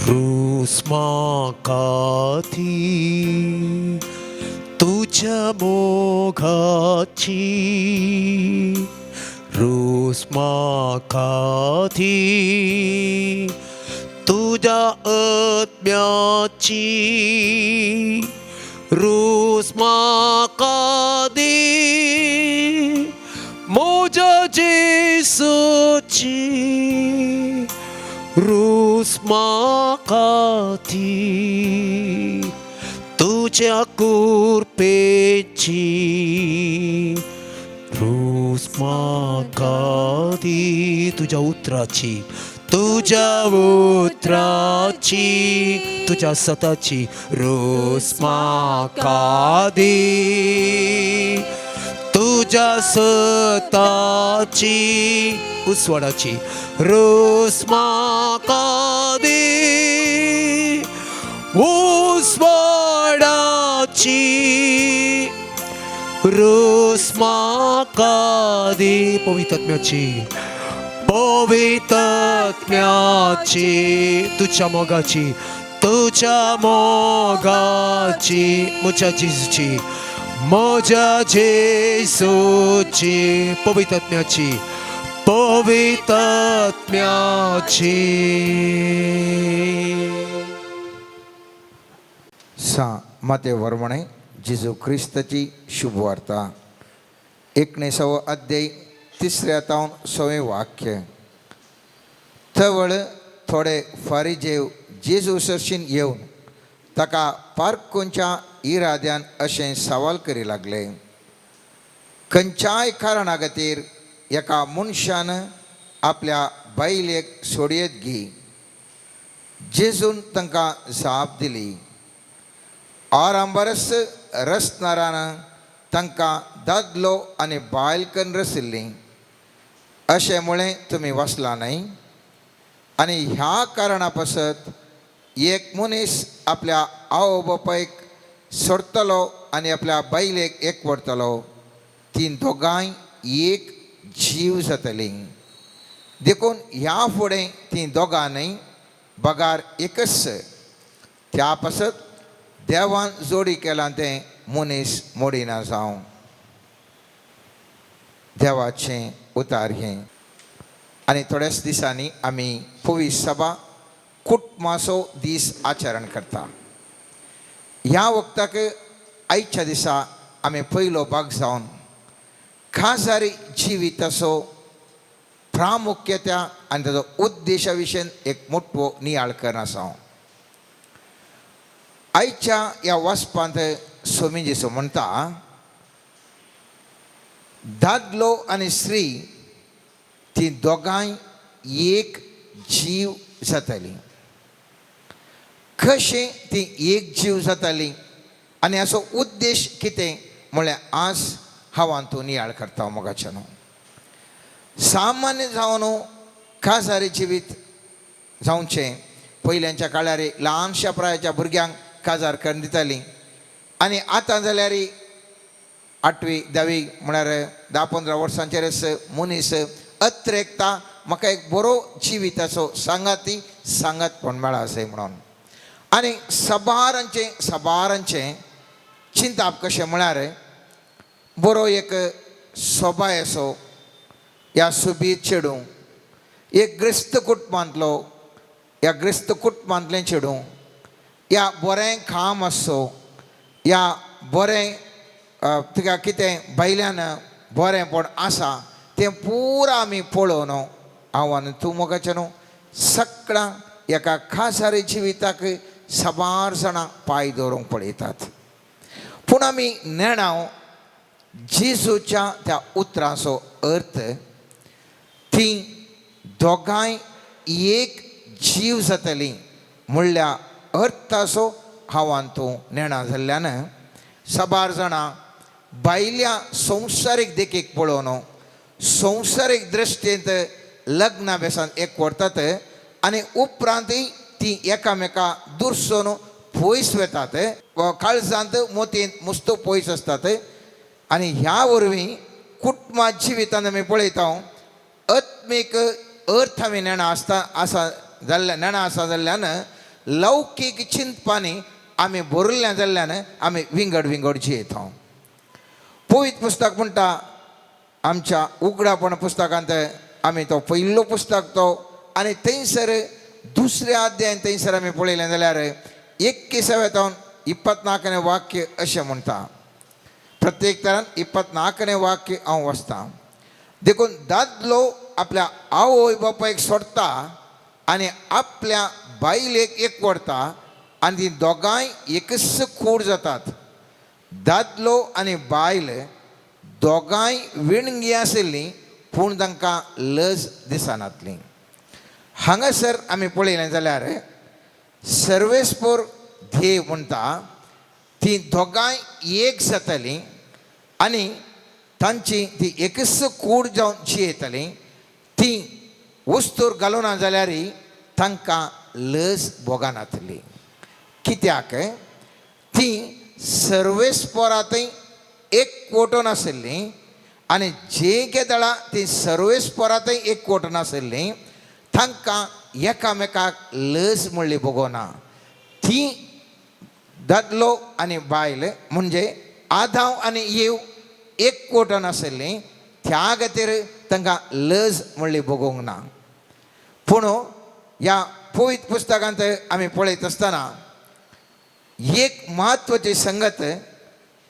रूस म्हाका दी तुझ्या मोगाची, रूस म्हाका दी तुझ्या आत्म्याची, रूस म्हाका दी मोजा जेसूची, रूस म्हाका दी तुझ्या कृपेची, रूस म्हाका दी तुझ्या उतराची, तुझ्या उतराची, तुझ्या सताची, रूस म्हाका दी तुझ्या सताची, उसवाडाची, रूस म्हाका दी उसवाडाची, रूस म्हाका दी पवित्र आत्म्याची, पवित्र आत्म्याची, तुझ्या मोगाची, तुझ्या मोगाची, मुझ्या जेसूची, मोजा जेसूची, पवित्र आत्म्याची, पवित्र आत्म्याची. मते वर्मणे जेजू ख्रिस्ताची शुभवार्ता 19 अध्याय 3 वाक्य. थवळ थोडे फारिजेव जेजू सरशीन येवन ताका पारकोनच्या इराद्यान अशें सवाल करी लागले. खंयच्याय कारणा खातीर एका मनशान आपल्या बायलेक सोडयत घी. जेजून तांकां जाप दिली. आरांबरस रसनारान तांकां दादलो आनी बायल करून रसिल्लीं अशें म्हळें तुमी वाचला न्हय. आनी ह्या कारणा पासत एक मनीस आपल्या आवय बापायक सोडटलो आनी आपल्या बायलेक एकवटतलो. ती दोगांय एक जीव जातलीं. देखून ह्या फुडें ती दोगां न्हय बगार एकच. त्या पासत देवान जोडी केलां तें मनीस मोडिना जावं. देवाचें उतार हें. आनी थोड्याच दिसांनी आमी पवित्र सभा कुटुंबाचो दीस आचरण करता. ह्या वक्ताक आयच्या दिसा आमी पयलो भाग जावन खासारी जिविताचो प्रामुख्यता आनी ताचो उद्देशा विशीं एक मोठो नियाळ करन आसा. आयच्या ह्या वाचपांत स्वामी जेसू म्हणटा दादलो आनी स्त्री ती दोगांय एक जीव जातालीं. कशें ती एक जीव जातालीं आनी हाचो उद्देश कितें म्हळ्यार आज हांव तो नियाळ करता मोगाच्यान. सामान्य जावन खासारी जिवीत जावचें पयल्यांच्या काळार ल्हानशा प्रायाच्या भुरग्यांक काजार करून दितालीं. आनी आतां जाल्यार 8वी 10वी म्हळ्यार 10-15 वर्सांचेरच मनीस अत्रेकता म्हाका एक बरो जिविताचो सांगाती सांगतपण मेळा अशें म्हणून. आनी सबारांचें चिंताप कशें म्हळ्यार बरो एक सोबाय असो ह्या सोबीत चेडूं एक ग्रिस्त कुटुंबांतलो ह्या ग्रिस्त कुटुंबांतलें चेडूं ह्या बरें काम आसो ह्या बरें तिका कितें भायल्यान बरेंपण आसा तें पुरा आमी पळोवन हांव आनी तूं मोगाचें न्हू सगळ्यां एका खासारी जिविताक सबार जाणां पांय दवरूंक पळयतात. पूण आमी नेणाव जेजूच्या त्या उतरांचो अर्थ ती दोगांय एक जीव जातलीं म्हणल्या अर्थाचो हांव आनी तूं नेणा जाल्ल्यान सबार जाणां भायल्या संवसारीक देखीक पळोवन संवसारीक दृश्टेंत लग्ना बेसान एकवटतात आनी उपरांतय ती एकामेका दुरसोन पयस वतात. काळजांत मोतयेंत मस्तो पयस आसतात. आनी ह्या वरवीं कुटुंबा जिवितांत आमी पळयता आत्मीक अर्थ आमी नेणा आसा जाल्ल्यान लौकीक चिंतपांनी आमी भरिल्ल्या जाल्ल्यान आमी विंगड जियेता. पवित्र पुस्तक म्हणटा आमच्या उगडापण पुस्तकांत आमी तो पयलो पुस्तक तो आनी थंयसर दुसऱ्या अध्यायान थंयसर आमी पळयलें जाल्यार 21-24 वाक्य अशें म्हणटा. प्रत्येक तरान 24 वाक्य हांव वाचतां. देखून दादलो आपल्या आवय बापायक सोडटा आनी आपल्या बायलेक एकवटता आनी ती दोगांय एकच कूड जातात. दादलो आनी बायल दोगांय विणगी आशिल्लीं पूण तांकां लज दिसनातली. हांगासर आमी पळयलें जाल्यार सर्वेस्पोर ध्येय म्हणटा ती दोगांय एक जातलीं आनी तांची ती एकच कूड जावन जियेतलीं. ती वस्तूर घालूना जाल्यार तांकां लज भोगनातली. कित्याक ती सर्वेस्पोरांतय एकवटून आशिल्लीं आनी जे केदळा ती सर्वेस्पोरांतय एकवटून आशिल्लीं तांकां एकामेकाक लज म्हणली भोगोना. ती दादलो आनी बायल म्हणजे आदांव आनी येव एकवटून आशिल्लीं त्या खातीर तांकां लज म्हणली भोगोंक ना. पूण ह्या पवित्र पुस्तकांत आमी पळयत आसतना एक म्हत्वाची संगत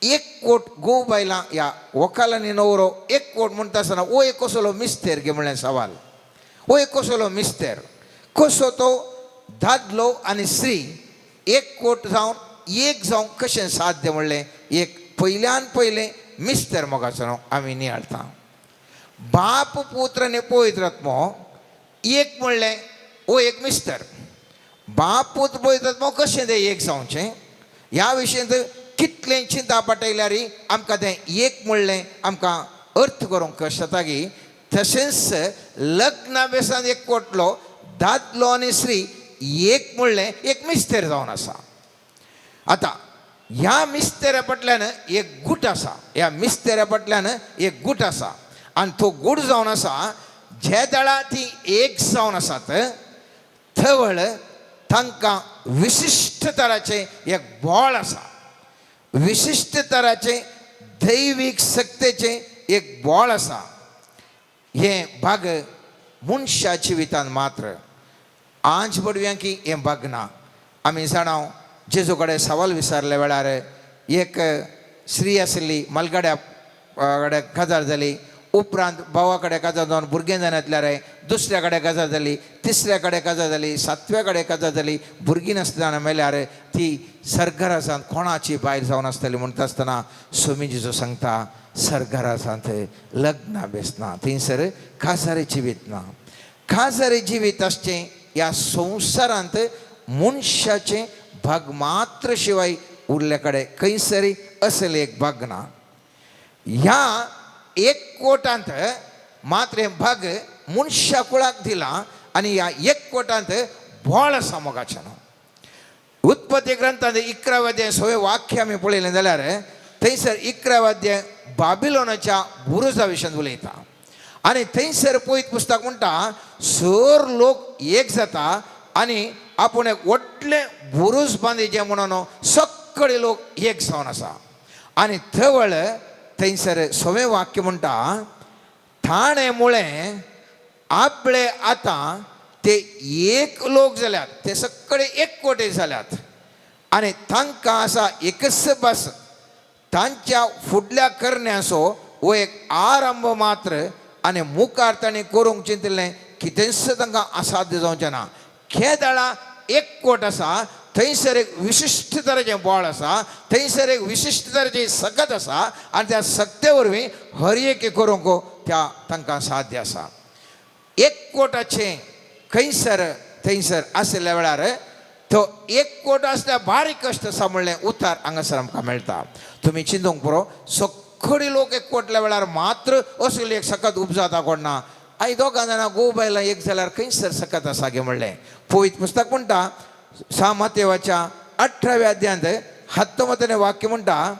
एकवट गो बायलां ह्या व्हंकल आनी न्हवरो एकवट म्हणटा आसतना हो एक कसलो मिस्तेर गे म्हणलें सवाल. हो एक कसलो मिस्तेर कसो तो दादलो आनी स्त्री एक कोट जावन एक जावंक कशें साध्य म्हणलें एक पयल्यान पयलें मिस्तर मोगाचो न्हू आमी नियाळटा. बाप पुत्र आनी पवित्रात्मो एक म्हणलें ओ एक मिस्तर. बाप पुत्र पवित्रात्मो कशें तें एक जावचें ह्या विशयींत कितलें चिंता पटयल्यार आमकां तें एक म्हणलें आमकां अर्थ करूंक कश्ट जाता की तशेंच लग्ना बेसान एक कोटलो दादलो आनी स्त्री एक म्हणलें एक मिस्तेर जावन आसा. आतां ह्या मिस्तेऱ्या फाटल्यान एक गूट आसा. ह्या मिस्तेऱ्या फाटल्यान एक गूट आसा आनी तो गूट जावन आसा जे दळा ती एक जावन आसात थवळ तांकां विशिश्ट तराचें एक बळ आसा. विशिश्ट तराचें दैवीक सत्तेचें एक बळ आसा. हें भाग मनशा जिवितांत मात्र आज पडव्यां की हें भाग ना. आमी जाणाव जेजू कडेन सवाल विचारल्या वेळार एक स्त्री आशिल्ली मलगड्या कडेन काजार जाली. उपरांत भावा कडेन काजार जावन भुरगें जानातल्यार दुसऱ्या कडेन काजार जाली. तिसऱ्या कडेन काजार जाली. सातव्या कडेन काजार जाली. भुरगीं नासतना मेल्यार ती सरघरासांत कोणाची बायल जावन आसतली म्हणटा आसतना स्वामी जेजू सांगता सरघरासांत लग्ना बेसना थंयसर काजारी जिवीत ना. काजारी जिवीत आसचें ह्या संवसारांत मनशाचें भाग मात्र शिवाय उरले कडेन खंयसरी असले एक भाग ना. ह्या एक कोटांत मात्र हे भाग मनशा कुळाक दिला आनी ह्या एक कोटांत बळ आसा मोगाचें न्हू. उत्पत्ती ग्रंथांत 11वें अध्याय 6वें वाक्य आमी पळयलें जाल्यार थंयसर 11वें अध्याय बाबिलोनाच्या बुरुजा विशयीं उलयता. आनी थंयसर पळयत पुस्तक म्हणटा सर लोक एक जाता आनी आपूण एक व्हडलें बुरूज बांदिचें म्हणून सगळे लोक एक जावन आसा. आनी थवळ थंयसर 6वें वाक्य म्हणटा थाणे मुळे आपले आतां ते एक लोक जाल्यात. ते सगळे एक कोटे जाल्यात आनी तांकां आसा एकच बस. तांच्या फुडल्या करण्याचो हो एक आरंभ मात्र आनी मुखार ताणें करूंक चिंतिल्लें कितेंच तांकां असाध्य जावचें ना. खेदाळा एक कोट आसा. थंयसर एक विशिश्ट तरेचें बळ आसा. थंयसर एक विशिश्ट तरेची सकत आसा आनी त्या सक्ते वरवीं हर एक करूंक त्या तांकां साध्य आसा. एक कोटाचें थंयसर आसल्या वेळार तो एक कोट आसल्या बारीक कश्ट आसा म्हणलें उतार हांगासर आमकां मेळटा. तुमी चिंतूंक पुरो सगळे लोक एक कोटल्या वेळार मात्र असली एक सकत उपजाता कोण ना. आय दोगां जाणां घोव बायलां एक जाल्यार खंयसर सकत आसा गे म्हणलें. पवित्र पुस्तक म्हणटा 6 मत्तेवाच्या 18व्या अध्यायांत 19वें वाक्य म्हणटा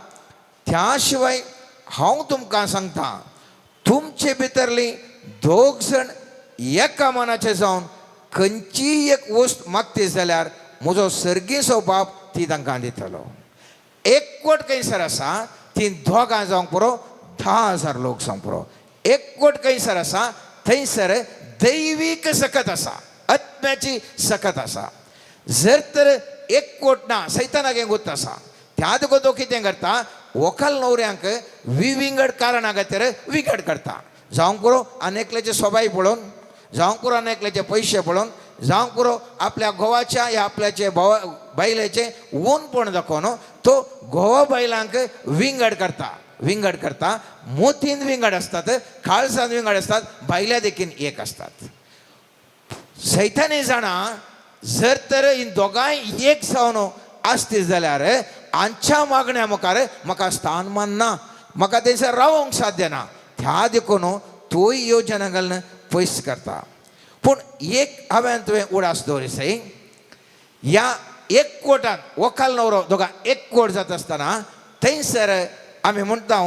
त्या शिवाय हांव तुमकां सांगता तुमचे भितरली दोग जण एका मनाचे जावन खंयचीय एक वस्त मागती जाल्यार म्हजो सर्गीचो बाप ती तांकां दितलो. एक कोट खंयसर आसा ती दोगां जावंक पुरो 10,000 लोक जावंक पुरो. एक कोट खंयसर आसा थंयसर दैवीक सकत आसा. आत्म्याची सकत आसा. जर तर एक कोट ना सैतानाक एक गुत्त आसा. त्या देखून तो कितें करता व्हंकल न्हवऱ्यांक विंगड कारणा खातीर विंगड करता. जावंक पुरो आनेकल्याचे स्वभाव पळोवन, जावंक पुरो आनेकल्याचे पयशे पळोवन, जावंक पुरो आपल्या घोवाच्या या आपल्याचे बायलेचे ओनपण दाखोवन तो घोवा बायलांक विंगड करता. मोतीन विंगड असतात, खाळसांत विंगड असतात, बायल्या देखीन एक असतात. सैतानी जाणा जर तर हीं दोगांय एक जावन आसती जाल्यार आमच्या मागण्या मुखार म्हाका स्थानमान ना, म्हाका थंयसर रावंक साध्य ना. त्या देखून तोय योजना घालून पयस करता. पूण एक हांवें तुवें उडास दवरिसाय ह्या एक कोटान व्हंकल न्हवरो दोगां एक कोट जाता आसतना थंयसर आमी म्हणटा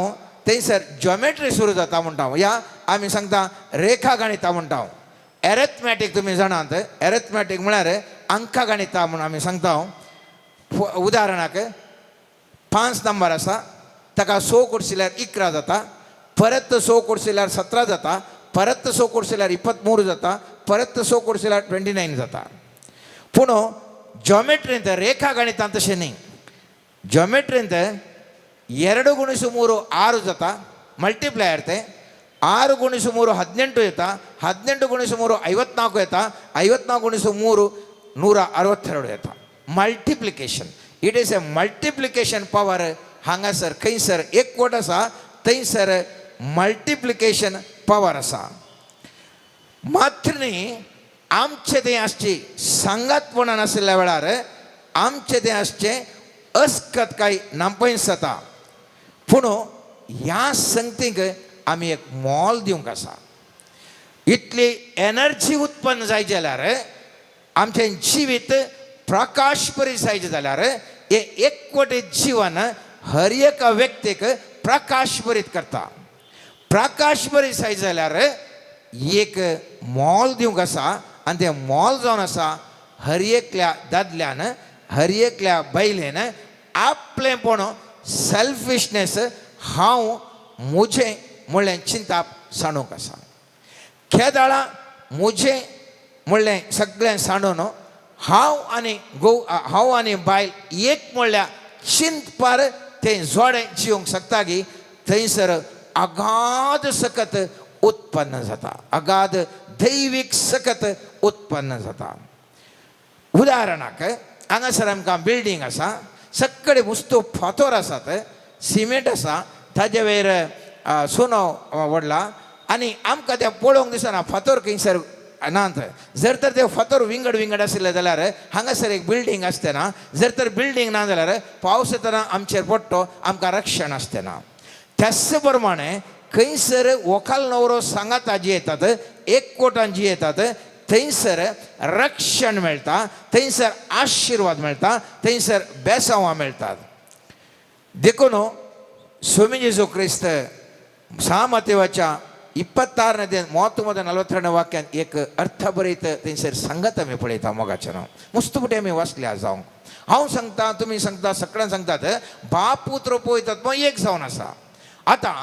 थंयसर जॉमेट्री सुरू जाता म्हणटा. ह्या आमी सांगता रेखा गणिता म्हणटा. एरेथमॅटीक तुमी जाणात. एरेथमॅटीक म्हळ्यार अंका गणिता म्हणून आमी सांगता. उदाहरणाक 5 नंबर आसा ताका 100 करशिल्यार 11 जाता. परत 100 करशिल्यार 17 जाता. परत 100 करशिल्यार 23 जाता. परत 100 करशिल्यार 29 जाता. पूण जॉमेट्रींत रेखा गणितांत तशें न्ही. जॉमेट्रींत 2 गुणिसु 3 6 जाता. मल्टिप्लायर ते 6 गुणिसु 3 18 येता. 18 गुणिसु 3 54 येता. 54 गुणिसु 3 162 येता. Multiplication. It is a multiplication power. हांगासर खंयसर एकवट आसा थंयसर मल्टिप्लिकेशन पॉवर आसा. मात्र न्ही आमचे तें आसची सांगातपणान आशिल्ल्या वेळार आमचे तें आसचें अस्कत काही नांपयस जाता. पूण ह्या संगतीक आमी एक मोल दिवंक आसा. इतली एनर्जी उत्पन्न जायची जाल्यार आमचें जिवीत प्रकाश भरीत जायचें जाल्यार हे एकवटीत जीवन हर एक व्यक्तीक प्रकाश भरीत करता. प्रकाश भरीत जायचें जाल्यार एक मोल दिवंक आसा आनी तें मोल जावन आसा हर एकल्या दादल्यान हर एकल्या बायलेन आपलेपण सेल्फिशनेस हांव म्हजें म्हणलें चिंताप सांडूंक आसा. केदाळा म्हजें म्हणलें सगळें सांडून हांव आनी बायल एक म्हणल्यार चिंतपार तें जोडें जिवंक शकता की थंयसर अगाध सकत उत्पन्न जाता. अगाध दैवीक सकत उत्पन्न जाता. उदाहरणाक हांगासर आमकां बिल्डींग आसा. सगळे मुस्तो फातर आसात. सिमेंट आसा. ताजे वयर सोनो वडला आनी आमकां तें पळोवंक दिसना फातर खंयसर नात. जर तर ते फातर विंगड विंगड आशिल्ले जाल्यार हांगासर एक बिल्डींग आसतना. जर तर बिल्डींग ना जाल्यार पावस येतना आमचेर पडटो आमकां रक्षण आसतना. त्याच प्रमाणे खंयसर व्हंकल न्हवरो सांगाता जी येतात एकवटान जी येतात थंयसर रक्षण मेळटा. थंयसर आशिर्वाद मेळटा. थंयसर बेसांवां मेळटात. देखून स्वामी जेजू क्रिस्त सामतेवाच्या 26:42 वाक्यान एक अर्थभरीत थंयसर सांगत आमी पळयता मोगाचें नांव. मुस्तुपटी आमी वाचल्या जावं. हांव सांगता तुमी सांगता सगळ्यांक सांगतात बाप पुत्र पळयतात पळय एक जावन आसा. आतां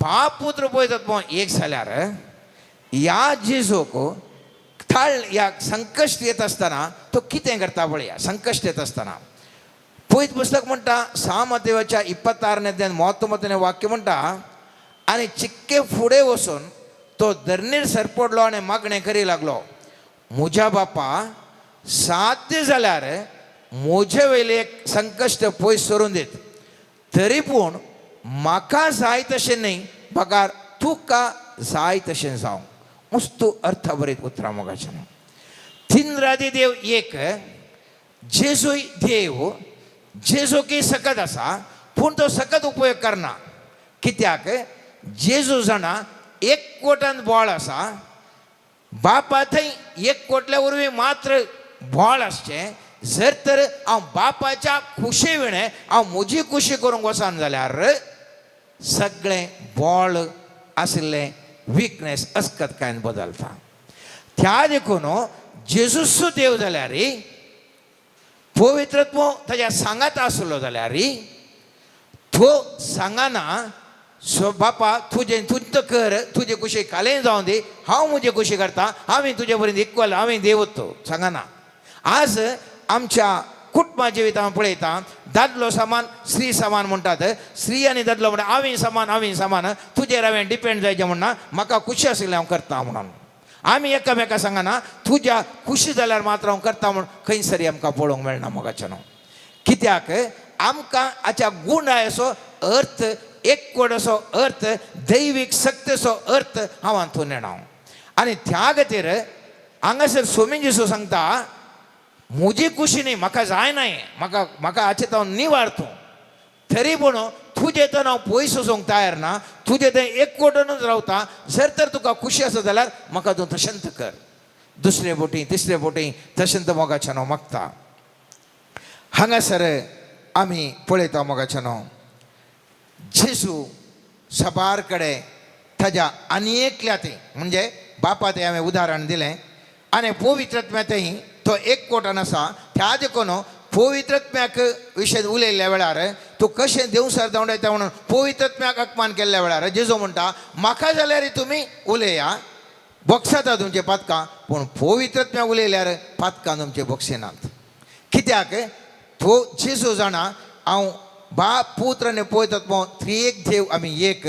बाप पुत्र पळयतात पळय एक जाल्यार ह्या जेजूक ह्या संकश्ट येत आसतना तो कितें करता पळया. संकश्ट येत आसतना पळयत पुस्तक म्हणटा सामतेवाच्या 26:43 वाक्य म्हणटा आनी चिक्के फुडें वचून तो धरणीर सरपडलो आनी मागणें करी लागलो म्हज्या बापा साध्य जाल्यार म्हजे वयले एक संकश्ट पयस सरून दीत. तरी पूण म्हाका जाय तशें न्ही पगार तुका जाय तशें जावं. मस्त अर्थभरीत उतरां मोगाचें नांव. तीन राधी देव एक. जेजूय देव. जेजूकी सकत आसा पूण तो सकत उपयोग करना. कित्याक जेजू जाणा एकवटान बोळ आसा. बापा थंय एकवटल्या वरवीं मात्र बोळ आसचें. जर तर हांव बापाच्या खुशे विणें हांव म्हजी खुशी करूंक वचन जाल्यार सगळें बोळ आशिल्लें विकनेस अस्कतकायेन बदलता. त्या देखून जेजूच देव जाल्यार पवित्रत्व ताच्या सांगात आसलो जाल्यार तो सांगना सो बापा तुजें तुंत कर तुजे कुशी कालें जावं दी हांव म्हजे कुशी करता हांवें तुजे पर्यंत इक्वल हांवें देवतो सांगना. आज आमच्या कुटुंबा जिवितांत पळयता दादलो समान स्त्री समान म्हणटात. स्त्री आनी दादलो म्हणटा हांवें समान तुजेर हांवें डिपेंड जायचें म्हणना. म्हाका खुशी आशिल्लें हांव करता म्हणून आमी एकामेका सांगना तुज्या खुशी जाल्यार मात्र हांव करता म्हूण खंयसरी आमकां पळोवंक मेळना मोगाचें न्हू. कित्याक आमकां हाच्या गूण असो अर्थ एकवट असो अर्थ दैवीक सक्तीचो अर्थ हांव हातूंत नेणा. आनी त्या खातीर हांगासर स्वामी जेजू सांगता म्हजी खुशी न्ही म्हाका जाय नाय म्हाका हाचे तो निवार तूं. तरी पूण तुजे तर हांव पयस वचूंक तयार ना. तुजे थंय एकवटूनच रावता. जर तर तुका खुशी आसा जाल्यार म्हाका तूं तशेंत कर. दुसरे बोटी तिसरे बोटी तशेंत मोगाचें हांव मागता. हांगासर आमी पळयता मोगाचें हांव जेजू सबार कडेन ताज्या आनी एकल्या ते म्हणजे बापा ते हांवें उदाहरण दिलें आनी पवित्रत्म्यातय तो एकवटान आसा. त्या देखून पवित्रत्म्याक विशय उलयल्ल्या वेळार तूं कशें देवसर दवडायता म्हणून पवित्रत्म्याक अपमान केल्ल्या वेळार जेजू म्हणटा म्हाका जाल्यार तुमी उलया बोगसाता तुमचे पातकां पूण पवित्रत्म्याक उलयल्यार पातकां तुमचे बोगसिनात. कित्याक तो जेजू जाणा हांव बाप पुत्र आनी पळयतात थ्री एक देव आमी एक.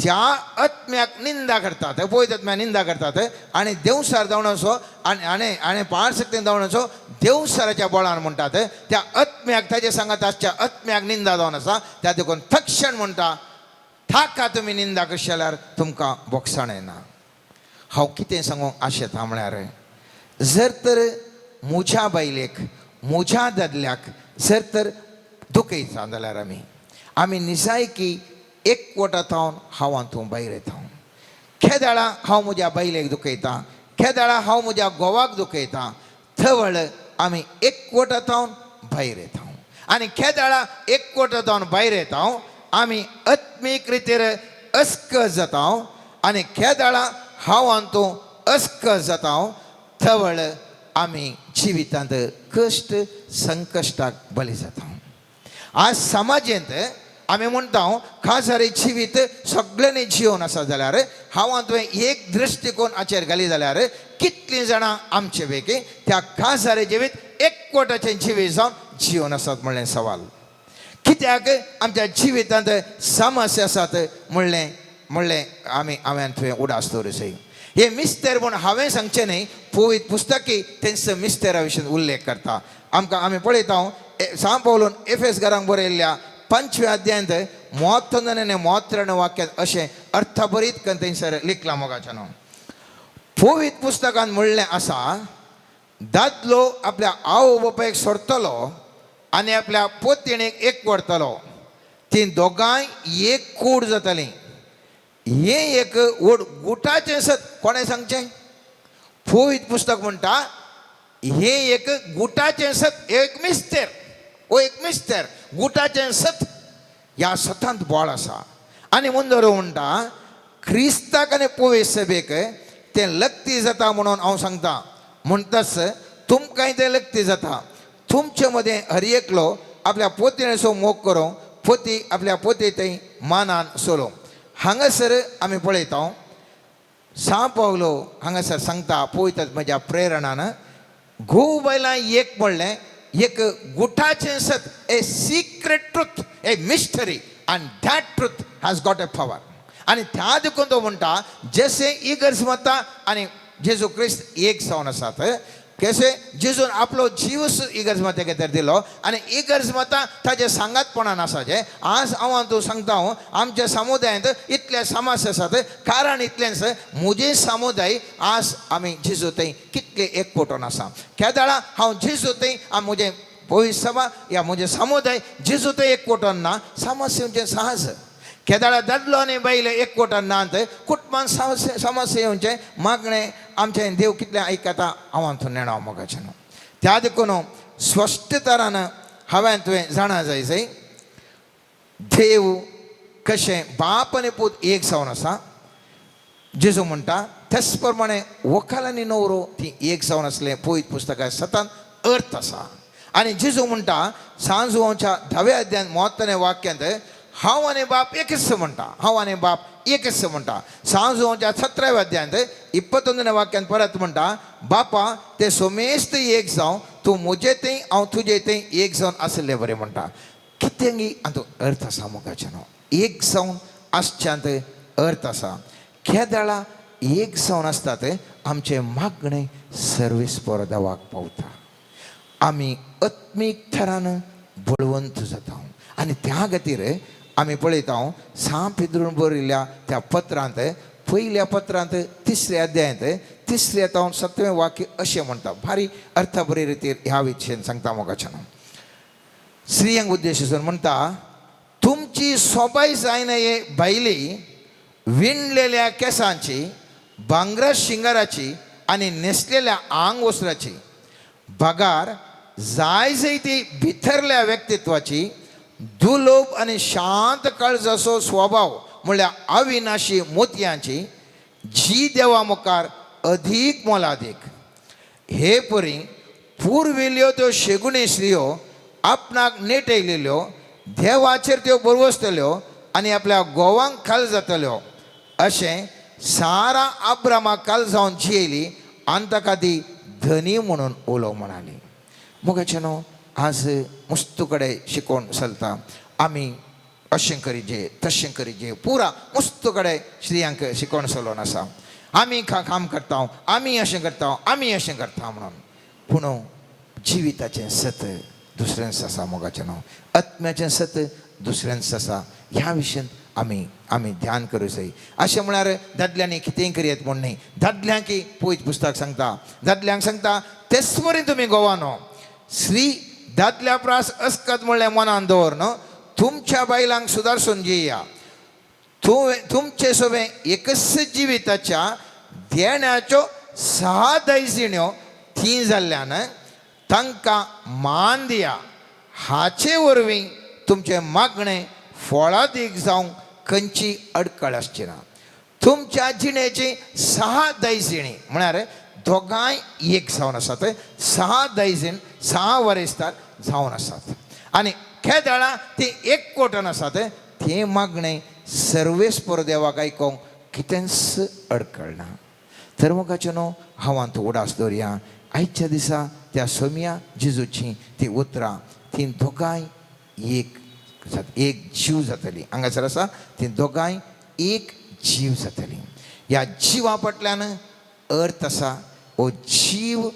त्या आत्म्याक निंदा करतात, पळयत आत्म्याक निंदा करतात आणि देवसार जावन असो आनी आनी पाड शक्तीन जावन असो देवसाराच्या बळान म्हणटात त्या आत्म्याक ताजे सांगात आसच्या आत्म्याक निंदा जावन आसा. त्या देखून तक्षण म्हणटा थाका तुमी निंदा करशी जाल्यार तुमकां बोगसाण येना. हांव कितें सांगूंक आशेता म्हळ्यार जर तर म्हज्या बायलेक म्हज्या दादल्याक जर तर दुखयता जाल्यार आमी निजायकी एकवटात रावन हांव तूं भायर येता. खेदाळा हांव म्हज्या बायलेक दुखयता, खेदाळा हांव म्हज्या घोवाक दुखयता, थवळ आमी एकवटात रावन भायर येता. आनी खेदाळा एकवटात रावन भायर येता आमी आत्मीक रितीर अस्क जाता. आनी खेदाळा हांव तूं अस्क जाता थवळ आमी जिवितांत कश्ट संकश्टाक बली जाता. आज समाजेंत आमी म्हणटा खासारी जिवीत सगळ्यांनी जिवन आसा जाल्यार हांव तुवें एक दृश्टिकोन हाचेर घाली जाल्यार कितलीं जाणां आमचे पैकी त्या खासारी जिवीत एकवटाचें जिवीत जावन जिवन आसात म्हणलें सवाल. कित्याक आमच्या जिवितांत समस्या आसात म्हणलें हांवें तुवें उडास दवरचें. हे मिस्तेर म्हूण हांवें सांगचें न्ही, पवित्र पुस्तकी तेंचो मिस्तेरा विशीं उल्लेख करता. आमी पळयता सा पौलून एफेसकारांक बरयल्ल्या 5व्या अध्यायांत 31 आनी 32 वाक्यांत अशें अर्थभरीत करून थंयसर लिखलां मोगाचें न्हू. पवित्र पुस्तकांत म्हणलें आसा दादलो आपल्या आवय बापायक सोडटलो आनी आपल्या पोतयणेक एक करतलो, तीं दोगांय एक कूड जातलीं. हें एक गुटाचें सत कोणें सांगचें? पवित्र पुस्तक म्हणटा हें एक गुटाचें सत, एक मिस्तेर गुटाचें सत. ह्या सतांत बळ आसा. आनी मुंदरो म्हणटा क्रिस्ताक आनी पवित्र सभेक तें लक्ती जाता म्हणून हांव सांगता. म्हणटच तुमकांय तें लक्ती जाता. तुमचे मदें हर एकलो आपल्या पोतयेचो मोग करूं, पोती आपल्या पोतये थंय मानान सोलो. हांगासर आमी पळयता सा पौलो हांगासर सांगता पळयतात म्हज्या प्रेरणान घोव बायलां एक म्हणलें एक गुटाचें सत, a secret truth, a mystery, and that truth has got a power. आनी त्या देखून तो म्हणटा जसे इगर्ज मता आनी जेजू क्रिस्त एक जावन आसात कशे जेजून आपलो जीव इगर्ज मते खातीर दिलो आनी इगर्ज मतां ताजे सांगातपणान आसा. जे आज हांव तूं सांगता आमच्या समुदायांत इतले समस्या आसात. कारण इतलेंच म्हजे समुदाय आज आमी जेजू थंय कितले एकवटून आसा. केदाळा हांव जेजू थंय म्हजें पवित्र सभा या म्हजें समुदाय जेजू थंय एकवटून ना. समस्यांचें सहज. केदाळा दादलो आनी बायल एकवटान नात. कुटुंबान समस्या येवचें मागणें आमचें देव कितलें आयकता हांव तूं नेणो मोगाचें न्हू. त्या देखून स्पश्ट तरान हांवें तुवें जाणा जाय देव कशें बाप आनी पूत एक जावन आसा. जेजू म्हणटा तेच प्रमाणे व्हंकल आनी न्हवरो ती एक जावन आसलें पवित्र पुस्तकांत सतांत अर्थ आसा. आनी जेजू म्हणटा सांजुवांच्या 10व्या अध्यायांत 33 वाक्यांत हांव आनी बाप एकच म्हणटा. हांव आनी बाप एकच म्हणटा. सांजुवांच्या 17व्या अध्यायांत 21 वाक्यांत परत म्हणटा बापा ते सोमेस्त एक जावं, तूं म्हजे थंय हांव तुजे थंय एक जावन आसलें बरें म्हणटा. कितें हातूं अर्थ आसा मोगाचें न्हू. एक जावन आसच्यांत अर्थ आसा. केदाळा एक जावन आसतात आमचें मागणें सर्वेस्पर देवाक पावता. आमी आत्मीक थरान बळवंत जाता. आनी त्या खातीर आमी पळयता सा पेद्रून बरयल्ल्या त्या पत्रांत पयल्या पत्रांत 3ऱ्या अध्यायांत 3 ते 7वें वाक्य अशें म्हणटा. भारी अर्थ बरे रितीर ह्या विशयान सांगता मोगाचें. स्त्रियांक उद्देशून म्हणटा तुमची सोबाय जायनये बायली विणलेल्या केसांची, भांगरा शिंगाराची आनी न्हेसलेल्या आंग वस्त्राची, भगार जाय ती भितरल्या व्यक्तित्वाची, दुलोभ आनी शांत काळजाचो स्वभाव म्हळ्यार अविनाशी मोतयांची, जी देवा मुखार अधीक मोलादीक. हे परी पुरविल्ल्यो त्यो शेगुणे स्त्रियो आपणाक नेटयलेल्यो, देवाचेर त्यो बरवस्तल्यो आनी आपल्या घोवांक खाल जातल्यो. अशें सारा अब्रामाक काल जावन जियेली आनी ताका ती धनी म्हणून उलोव म्हणाली. मोगाचें न्हू. आज मस्तू कडेन शिकोवन चलता. आमी अशें करीजे तशें करीजे पुरा मस्त कडेन स्त्रियांक शिकोवन चलोवन आसा. आमी काम करता, आमी अशें करता, आमी अशें करता म्हणून. पूण जिविताचें सत दुसऱ्यांच आसा मोगाचें न्हू. आत्म्याचें सत दुसऱ्यांच आसा. ह्या विशयान आमी ध्यान करूं जाय. अशें म्हळ्यार दादल्यांनी कितेंय करियेत म्हण न्ही. दादल्यांक पळयत पुस्तक सांगता, दादल्यांक सांगता तेच वरी तुमी गोवानो स्त्री दादल्या प्रास अस्कत म्हणलें मनान दवर न्हू. तुमच्या बायलांक सुदारसून जिया. तुमचे सोबे एकच जिविताच्या देण्याच्यो 6 दैजिण्यो ती जाल्ल्यान तांकां मान दिया. हाचे वरवीं तुमचे मागणें फळादीक जावंक खंयची अडखळ आसची ना. तुमच्या जिणेची 6 दैजिणी म्हळ्यार दोगांय एक जावन आसात. 6 दैजीण 6 वरेस्तार जावन आसात आनी खेदाळां ती एक कोटन आसात. ते मागणें सर्वेस्पर देवाक आयकोंक कितेंच अडखळ ना. तर मोगाचें न्हू, हांव तूं उडास दवरया. आयच्या दिसा त्या सोम्या जेजूची ती उतरां ती दोगांय एक जीव जातली. हांगासर आसा ती दोगांय एक जीव जातली. ह्या जिवा फाटल्यान अर्थ आसा. हो जीव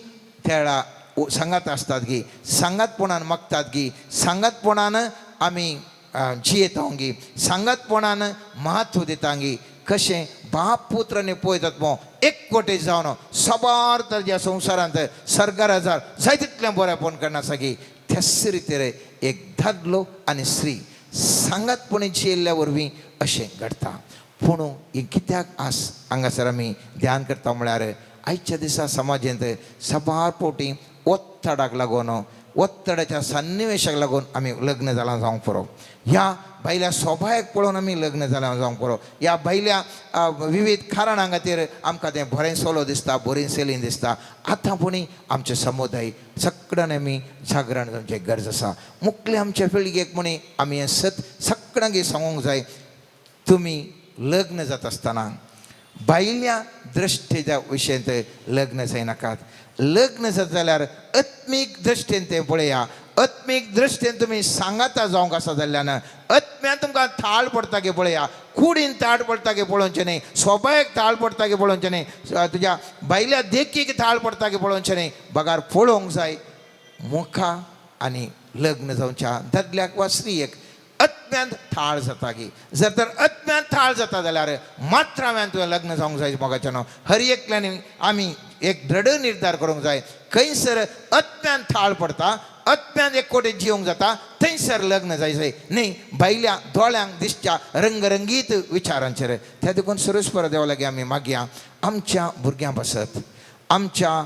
त्या सांगात आसतात गी, सांगातपणान मागतात गी, सांगातपणान आमी जियेता गी, सांगातपणान म्हत्व दिता गी. कशें बाप पुत्र आनी पळयतात मो एक कोटे जावन सबार तर ज्या संवसारांत सरकार हजार जाय तितलें बरेंपण करना सागी. त्याच रितीर एक दादलो आनी स्त्री सांगातपणी जियेल्ल्या वरवीं अशें घडटा. पूण ही कित्याक आस हांगासर आमी ध्यान करता म्हळ्यार आयच्या दिसा समाजांत सबार पोटी ओत्तडाक लागून, ओत्तडाच्या सन्निवेशाक लागून आमी लग्न जालां जावंक पुरो. ह्या भायल्या स्वभावाक पळोवन आमी लग्न जालां जावंक पुरो. ह्या भायल्या विविध कारणां खातीर आमकां तें बरें सोलो दिसता, बरी सेलीन दिसता. आतां पुणी आमचे समुदाय सगळ्यान आमी जागरण जावचें गरज आसा. मुख्य आमच्या पिळगेक म्हणी आमी हें सत सगळ्यांक सांगूंक जाय. तुमी लग्न जाता आसतना भायल्या दृश्टेच्या विशयांत लग्न जायनाकात. लग्न जाता जाल्यार आत्मीक दृश्टेन तें पळया. आत्मीक दृश्टेन तुमी सांगाता जावंक आसा जाल्ल्यान आत्म्यान तुमकां थाळ पडटा गे पळया. कुडीन थाळ पडटा गे पळोवचें न्ही, सोबायक थाळ पडटा गे पळोवचें न्ही, तुज्या भायल्या देखीक थाळ पडटा गे पळोवचें न्ही. बगार पळोवंक जाय मुखा आनी लग्न जावच्या दादल्याक वा स्त्रियेक आत्म्यांत थाळ जाता गी. जर तर आत्म्यांत थाळ जाता जाल्यार मात्राव्यान तुवें लग्न जावंक जाय मोगाचें न्हू. हर एकल्यानी आमी एक दृढ निर्धार करूंक जाय. खंयसर आत्म्यान थाळ पडटा, आत्म्यान एक कोटे जिवंक जाता, थंयसर लग्न जायचें न्ही भायल्या दोळ्यांक दिसच्या रंगरंगीत विचारांचेर. त्या देखून सर्वेस्पर देवा लागीं आमी मागया आमच्या भुरग्यां बसत, आमच्या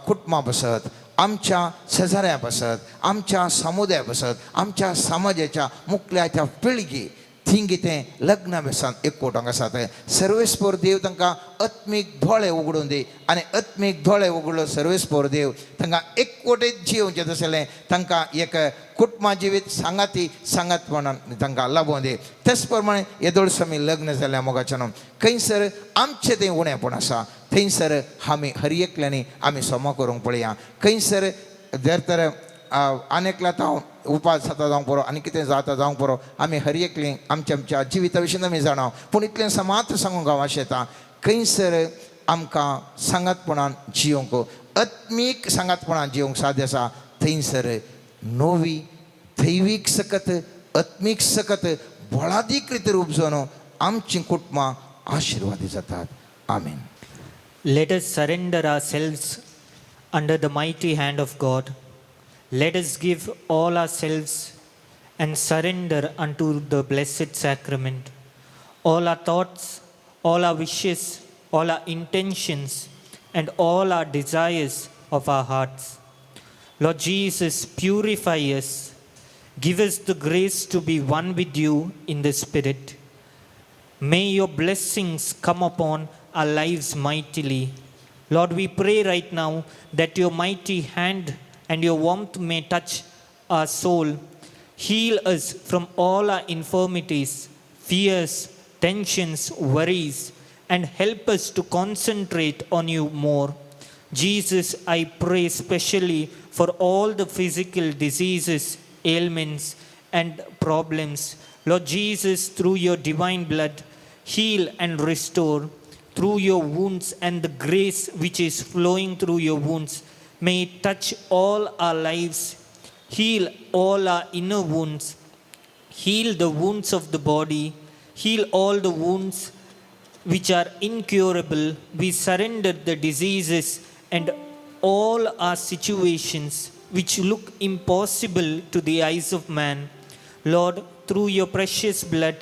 कुटुंबां बसत, आमच्या शेजाऱ्या बसत, आमच्या समुदाया बसत, आमच्या समाजाच्या मुखल्याच्या पिळगी थिंग कितें लग्ना बेसान एकवटांक आसात. सर्वेस्पर देव तांकां आत्मीक दोळे उगडून दी आनी आत्मीक दोळे उगडलो सर्वेस्पर देव तांकां एकवटेत जिवचें तसलें तांकां एक कुटुंबा जिवीत सांगातपणान तांकां लाभूं दी. तेच प्रमाणे येदोळसामी लग्न जाल्या मोगाचें न्हू. खंयसर आमचें तें उणेंपण आसा थंयसर आमी हर एकल्यांनी आमी सोमा करूंक पळया. खंयसर जर तर आनेकला हांव उपास जाता जावंक पुरो आनी कितें जाता जावंक पुरो आमी हर एकलीं आमच्या जिविता विशीं आमी जाणाव. पूण इतलें मात्र सांगूंक हांव अशें येता खंयसर आमकां सांगातपणान जियोंक आत्मीक सांगातपणान जियोंक साध्य आसा थंयसर नवी दैवीक सकत आत्मीक सकत बळादीक रितीर उपजोन आमचीं कुटुंबां आशिर्वादी जातात. आमीन. Let us surrender ourselves under the mighty hand of God. Let us give all ourselves and surrender unto the blessed sacrament. All our thoughts, all our wishes, all our intentions, and all our desires of our hearts. Lord Jesus, purify us. Give us the grace to be one with you in the Spirit. May your blessings come upon our lives mightily. Lord, we pray right now that your mighty hand and your warmth may touch our soul. Heal us from all our infirmities, fears, tensions, worries, and help us to concentrate on you more. Jesus, I pray specially for all the physical diseases, ailments, and problems. Lord Jesus, through your divine blood, heal and restore. Through your wounds and the grace which is flowing through your wounds, may it touch all our lives, heal all our inner wounds, heal the wounds of the body, heal all the wounds which are incurable. We surrender the diseases and all our situations which look impossible to the eyes of man. Lord, through your precious blood,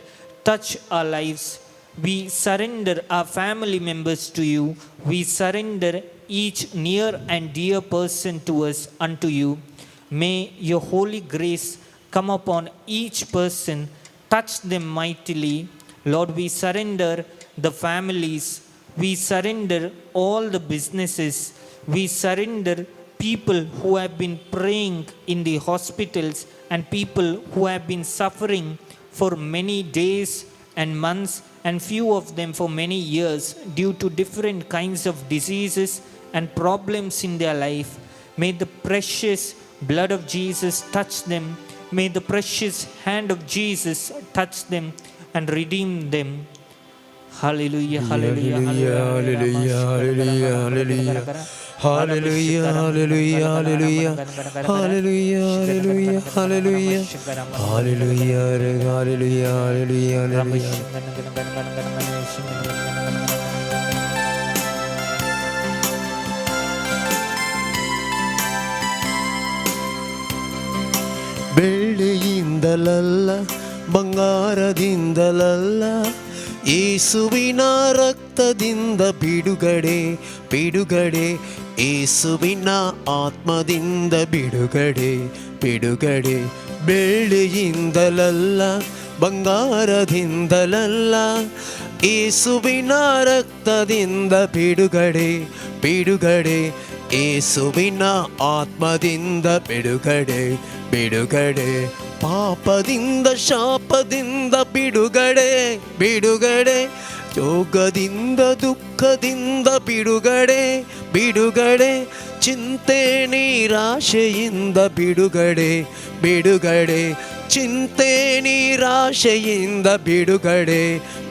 touch our lives. We surrender our family members to you. We surrender each near and dear person to us unto you. May your holy grace come upon each person, touch them mightily. Lord, we surrender the families, we surrender all the businesses, we surrender people who have been praying in the hospitals and people who have been suffering for many days and months and few of them for many years due to different kinds of diseases and problems in their life. May the precious blood of Jesus touch them. May the precious hand of Jesus touch them and redeem them. Hallelujah, hallelujah, Hallelujah, hallelujah, hallelujah. Hallelujah, hallelujah, hallelujah. Hallelujah, hallelujah, hallelujah. Hallelujah, hallelujah, hallelujah, hallelujah. ಬೆಳ್ಳಿಯಿಂದಲಲ್ಲ ಬಂಗಾರದಿಂದಲಲ್ಲ ಯೇಸುವಿನ ರಕ್ತದಿಂದ ಬಿಡುಗಡೆ ಬಿಡುಗಡೆ, ಯೇಸುವಿನ ಆತ್ಮದಿಂದ ಬಿಡುಗಡೆ ಬಿಡುಗಡೆ. ಬೆಳ್ಳಿಯಿಂದಲಲ್ಲ ಬಂಗಾರದಿಂದಲಲ್ಲ ಯೇಸುವಿನ ರಕ್ತದಿಂದ ಬಿಡುಗಡೆ ಬಿಡುಗಡೆ, ಯೇಸುವಿನ ಆತ್ಮದಿಂದ ಬಿಡುಗಡೆ ಬಿಡುಗಡೆ. ಪಾಪದಿಂದ ಶಾಪದಿಂದ ಬಿಡುಗಡೆ ಬಿಡುಗಡೆ, ಯೋಗದಿಂದ ದುಃಖದಿಂದ ಬಿಡುಗಡೆ ಬಿಡುಗಡೆ, ಚಿಂತೆ ನಿರಾಶೆಯಿಂದ ಬಿಡುಗಡೆ ಬಿಡುಗಡೆ, ಚಿಂತೆ ನಿರಾಶೆಯಿಂದ ಬಿಡುಗಡೆ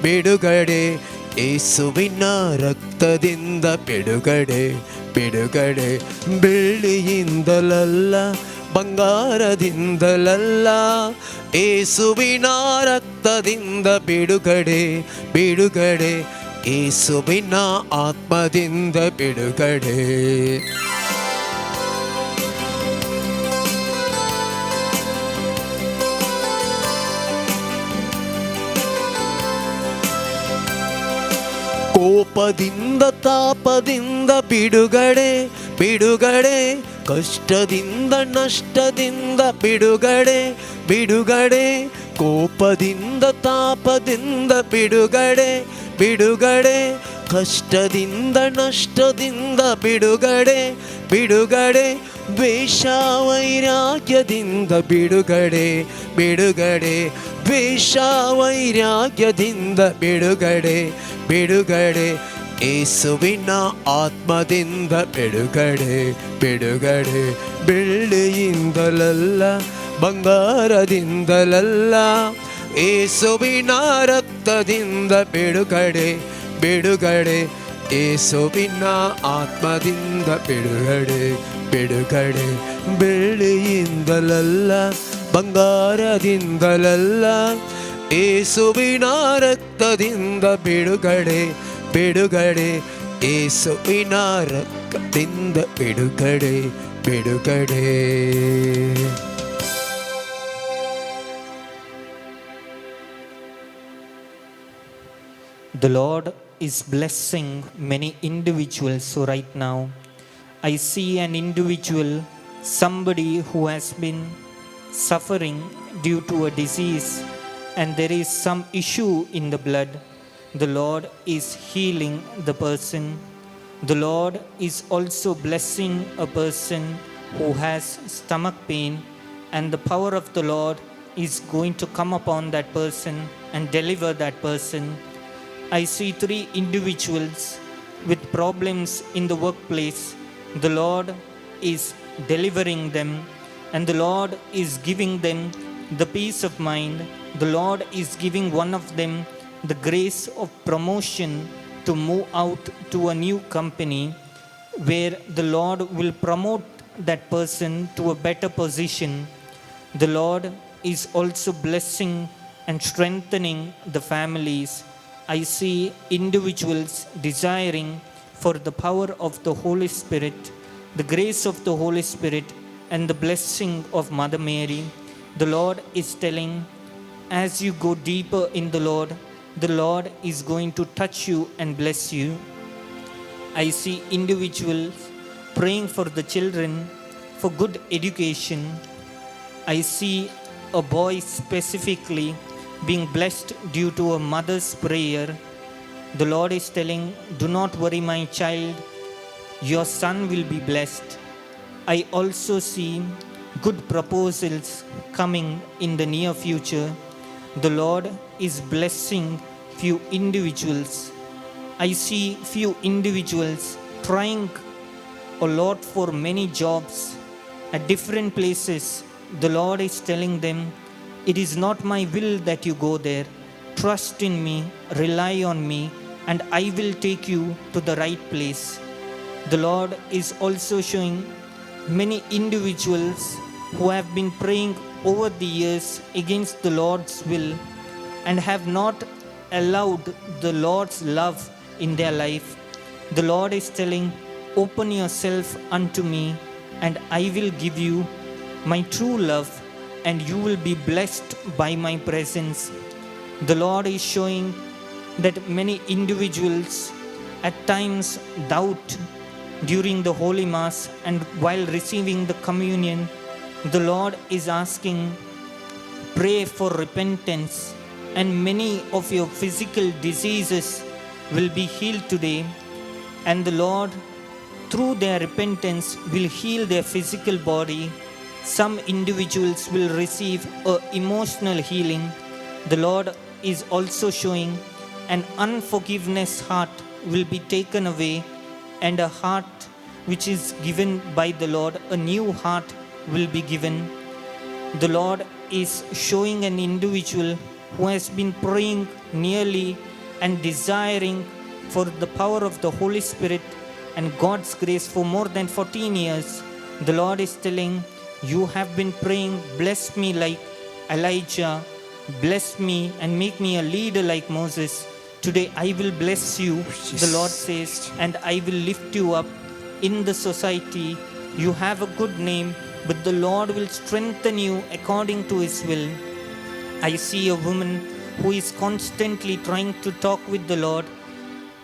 ಬಿಡುಗಡೆ, ಯೇಸುವಿನ ರಕ್ತದಿಂದ ಬಿಡುಗಡೆ ಬಿಡುಗಡೆ. ಬೆಳ್ಳಿಯಿಂದಲಲ್ಲ ಬಂಗಾರದಿಂದಲಲ್ಲ ಯೇಸುವಿನ ರಕ್ತದಿಂದ ಬಿಡುಗಡೆ ಬಿಡುಗಡೆ, ಯೇಸುವಿನ ಆತ್ಮದಿಂದ ಬಿಡುಗಡೆ. ಕೋಪದಿಂದ ತಾಪದಿಂದ ಬಿಡುಗಡೆ ಬಿಡುಗಡೆ, ಕಷ್ಟದಿಂದ ನಷ್ಟದಿಂದ ಬಿಡುಗಡೆ ಬಿಡುಗಡೆ, ಕೋಪದಿಂದ ತಾಪದಿಂದ ಬಿಡುಗಡೆ ಬಿಡುಗಡೆ, ಕಷ್ಟದಿಂದ ನಷ್ಟದಿಂದ ಬಿಡುಗಡೆ ಬಿಡುಗಡೆ, ದ್ವೇಷ ವೈರಾಗ್ಯದಿಂದ ಬಿಡುಗಡೆ ಬಿಡುಗಡೆ, ದ್ವೇಷ ವೈರಾಗ್ಯದಿಂದ ಬಿಡುಗಡೆ ಬಿಡುಗಡೆ, ಯೇಸುವಿನ ಆತ್ಮದಿಂದ ಬಿಡುಗಡೆ ಬಿಡುಗಡೆ. ಬೆಳ್ಳಿಯಿಂದಲಲ್ಲ ಬಂಗಾರದಿಂದಲಲ್ಲ ಯೇಸುವಿನ ರಕ್ತದಿಂದ ಬಿಡುಗಡೆ ಬಿಡುಗಡೆ, ಯೇಸುವಿನ ಆತ್ಮದಿಂದ ಬಿಡುಗಡೆ ಬಿಡುಗಡೆ. ಬೆಳ್ಳಿಯಿಂದಲಲ್ಲ ಬಂಗಾರದಿಂದಲಲ್ಲ ಯೇಸುವಿನ ರಕ್ತದಿಂದ ಬಿಡುಗಡೆ ಬಿಡುಗಡೆ, ಯೇಸುವಿನ ರಕ್ತದಿಂದ ಬಿಡುಗಡೆ ಬಿಡುಗಡೆ. The Lord is blessing many individuals right now. I see an individual, somebody who has been suffering due to a disease and there is some issue in the blood. The Lord is healing the person. The Lord is also blessing a person who has stomach pain, and the power of the Lord is going to come upon that person and deliver that person. I see 3 individuals with problems in the workplace. The Lord is delivering them, and the Lord is giving them the peace of mind. The Lord is giving one of them the grace of promotion to move out to a new company where the Lord will promote that person to a better position. The Lord is also blessing and strengthening the families. I see individuals desiring for the power of the Holy Spirit, the grace of the Holy Spirit, and the blessing of Mother Mary. The Lord is telling, as you go deeper in the Lord is going to touch you and bless you. I see individuals praying for the children for good education. I see a boy specifically being blessed due to a mother's prayer. The Lord is telling, do not worry, my child, your son will be blessed. I also see good proposals coming in the near future. The Lord is blessing few individuals. I see few individuals trying a lot for many jobs at different places. The Lord is telling them, it is not my will that you go there. Trust in me, rely on me, and I will take you to the right place. The Lord is also showing many individuals who have been praying over the years against the Lord's will and have not allowed the Lord's love in their life. The Lord is telling, open yourself unto me, and I will give you my true love, and you will be blessed by my presence. The Lord is showing that many individuals at times doubt during the Holy Mass and while receiving the communion. The Lord is asking, pray for repentance, and many of your physical diseases will be healed today, and the Lord, through their repentance, will heal their physical body. Some individuals will receive an emotional healing. The Lord is also showing an unforgiveness heart will be taken away, and a heart which is given by the Lord, a new heart will be given. The Lord is showing an individual who has been praying nearly and desiring for the power of the Holy Spirit and God's grace for more than 14 years. The Lord is telling, you have been praying, bless me like Elijah, bless me and make me a leader like Moses. Today I will bless you, the Lord says, and I will lift you up in the society. You have a good name, but the Lord will strengthen you according to His will. I see a woman who is constantly trying to talk with the Lord,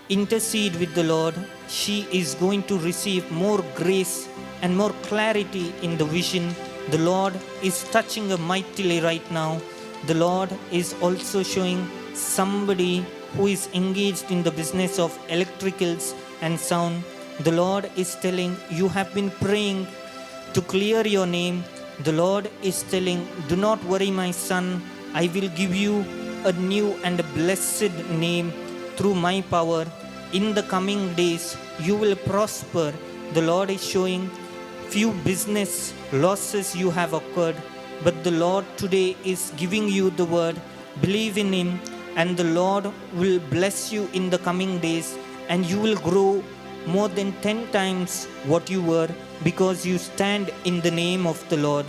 intercede with the Lord. She is going to receive more grace and more clarity in the vision. The Lord is touching her mightily right now. The Lord is also showing somebody who is engaged in the business of electricals and sound. The Lord is telling, you have been praying to clear your name. The Lord is telling, do not worry, my son. I will give you a new and a blessed name through my power. In the coming days, you will prosper. The Lord is showing few business losses you have occurred, but the Lord today is giving you the word. Believe in Him, and the Lord will bless you in the coming days, and you will grow more than 10 times what you were, because you stand in the name of the Lord.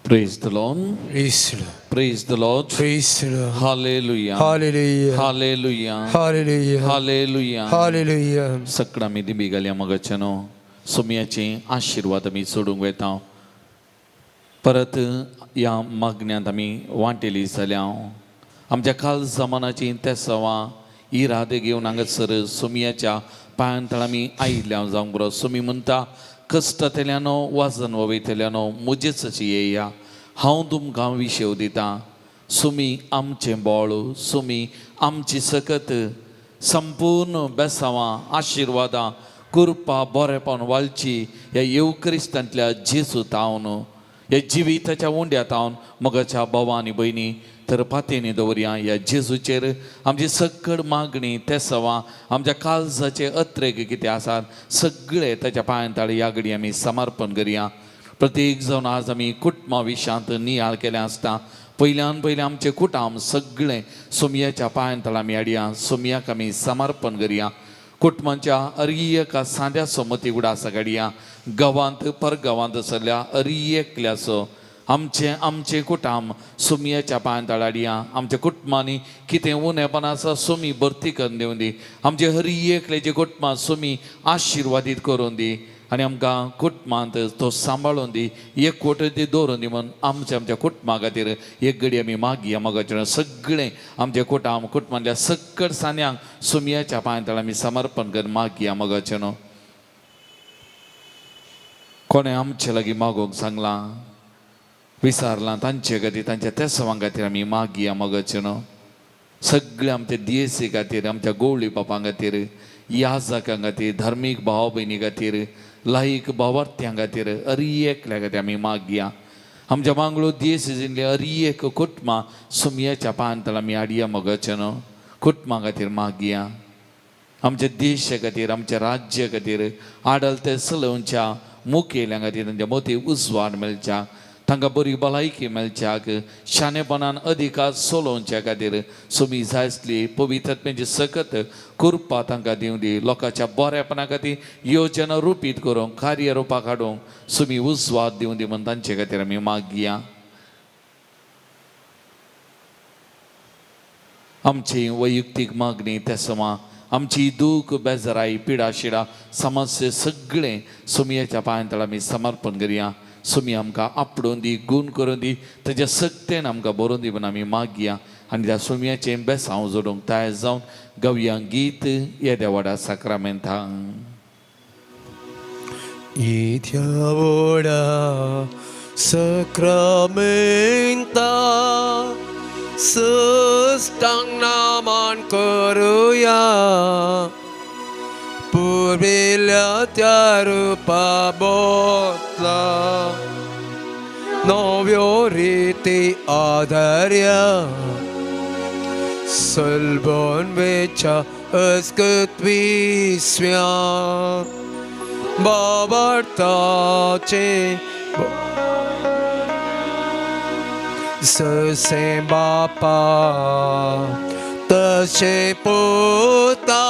Praise the Lord. Praise the Lord. Praise the Lord. Praise the Lord. Hallelujah. Hallelujah. Hallelujah. Hallelujah. Hallelujah. Hallelujah. सकडा मी दिबिगल्या मगचनो सोम्याचे आशीर्वाद आम्ही सोडूंक वेता परत या मागण्यांत आमी वांटेली जाल्या आमच्या काल जमानाची तेसवा इरादे घेवन हांगासर सोमयाच्या पांयांतळ आमी आयिल्ल्या जावंक बरो सोमी म्हणटा कश्टांतल्यानो वाजन वयतल्यानो मुजेच येया हांव तुमकां विशेव दितां सोमी आमचें बोळ सोमी आमची सकत संपूर्ण बेसांवां आशिर्वादां कृपा बरेपण वालची ह्या येवक्रिस्तांतल्या जेजू तावन ह्या जिविताच्या उंड्या तावन मोगाच्या भावां आनी भयणी तर पातेनी दवरया ह्या जेजूचेर आमची सकड मागणी ते सवां आमच्या काळजाचे अत्रेक कितें आसात सगळे ताच्या पांयांतळ ह्या घडी आमी समर्पण करया प्रत्येक जावन आज आमी कुटुंबा विशयांत नियाळ केलें आसता. पयल्यान पयलें आमचें कुटाम सगळें सोमयाच्या पांयां तळा आमी हाडया, सोमयाक आमी समर्पण करया. कुटुंबाच्या अरियेका साद्या समती उडास काडया. गांवांत परगांवांत सल्ल्या अरियेकल्यासो आमचें कुटाम सोमयाच्या पांयां तळा हाडया. आमच्या कुटुंबांनी कितें उणेपण आसा सोमी भरती करून दिवन दी. आमचे हरियेकल्याचे कुटुंबां सोमी आशिर्वादीत करून दी आनी आमकां कुटुंबांत तो सांबाळून दी, एकवट ती दवरून दी म्हणून आमच्या कुटुंबा खातीर एक घडी आमी मागया. मोगाचें सगळें आमचें कुटुंबांतल्या सकट सान्यांक सोमयाच्या पांयां तळा आमी समर्पण करून मागया. मोगाचें कोणें आमचे लागीं मागोवंक सांगलां, विचारलां, तांचे खातीर तांच्या तेसवां खातीर आमी मागया. मोगाचें सगळे आमच्या दियेसी खातीर, आमच्या गोवळी बापां खातीर, याजकां खातीर, धार्मीक भाव भयणी खातीर, लायक भावार्थ्यां खातीर, अरियेकल्या खातीर आमी मागया. आमच्या मांगलोर दियेसींतले अरियेक कुटुंबां सोमयाच्या पांयां तळा आमी हाडया. मोगाचें कुटुंबां खातीर मागया. आमच्या देशा खातीर, आमच्या राज्या खातीर, आडलते चलोवच्या मुखेल्यां खातीर तांच्या मती उजवाड मेळच्या, तांकां बरी भलायकी मेळच्याक, शाणेपणान अधिकार चलोवच्या खातीर सोमी जाय आसली पवित्रतेची सकत कृपा तांकां दिवं दी. लोकांच्या बरेपणा खातीर योजना रुपीत करूंक, कार्य रुपाक हाडूंक सोमी उजवाड दिवं दी म्हणून तांचे खातीर आमी मागया. आमची वैयक्तीक मागणी तेसमा, आमची दूख बेजाराई पिडा शिडा समस्या सगळें सोमयाच्या पांयां तळा आमी समर्पण करया. सोमी आमकां आपडून दी, गूण करून दी, ताच्या सक्तेन आमकां बरोवन दी म्हणून आमी मागया. आनी त्या सोमयाचें बेसांव जोडूंक तयार जावन गावया गीत येद्या व्हडा साक्रामेंतांक. येद्या व्हडा साक्रामेंतांक सस्तांक नामान करुया, पुर्विल्ल्या त्या रुपा बोतला नव्यो रिती आधार्या, सलबोन वेच्या अस्कत्विस्व्या बाबार्थाचे ससे बापा तशे पोता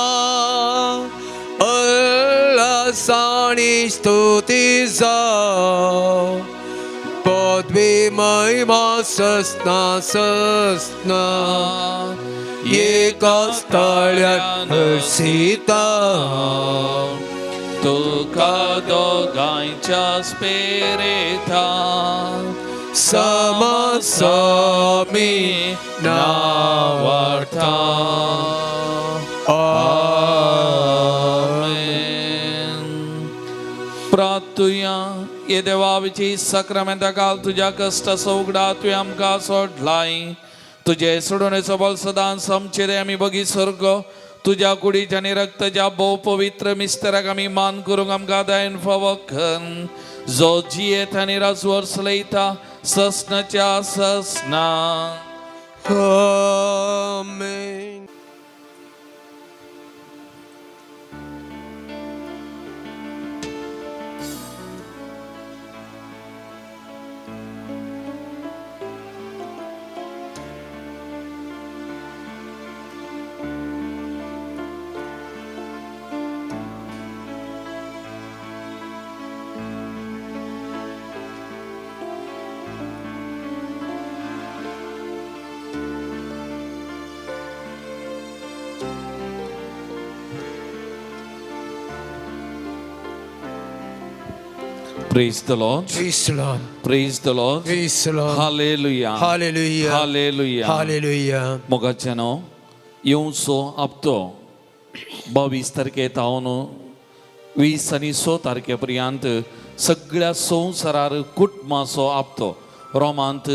अल्लासाणी स्तुती जाव, पदवी महिमा ससना ससना एकाच तळ्यात हर्षिता. तुका दोगांयच्या स्पिरिता समासमी नावार्था. प्रार्थुया. ये देवाची साक्रामेंता काल तुझ्या कष्ट सोगडा तुवें आमकां सोडलाय. तुझे सोडोवणेचो बल सदांच आमचेर आमी बगी सर्ग तुझ्या कुडीच्या आनी रक्ताच्या भोव पवित्र मिस्तेराक आमी मान करूंक आमकां दायन फावो कर. जो जियेत आनी राजवर चलयता ससनाच्या ससना. आमेन. Praise the Lord. Praise the Lord. Praise the Lord. Praise the Lord. Hallelujah. Hallelujah. Hallelujah. Hallelujah. मोगाचेनो येवचो हप्तो 22 तारखेक हांव 20 आनी 6 तारखे पर्यंत सगळ्या संवसारार कुटुंबाचो हप्तो रोमांत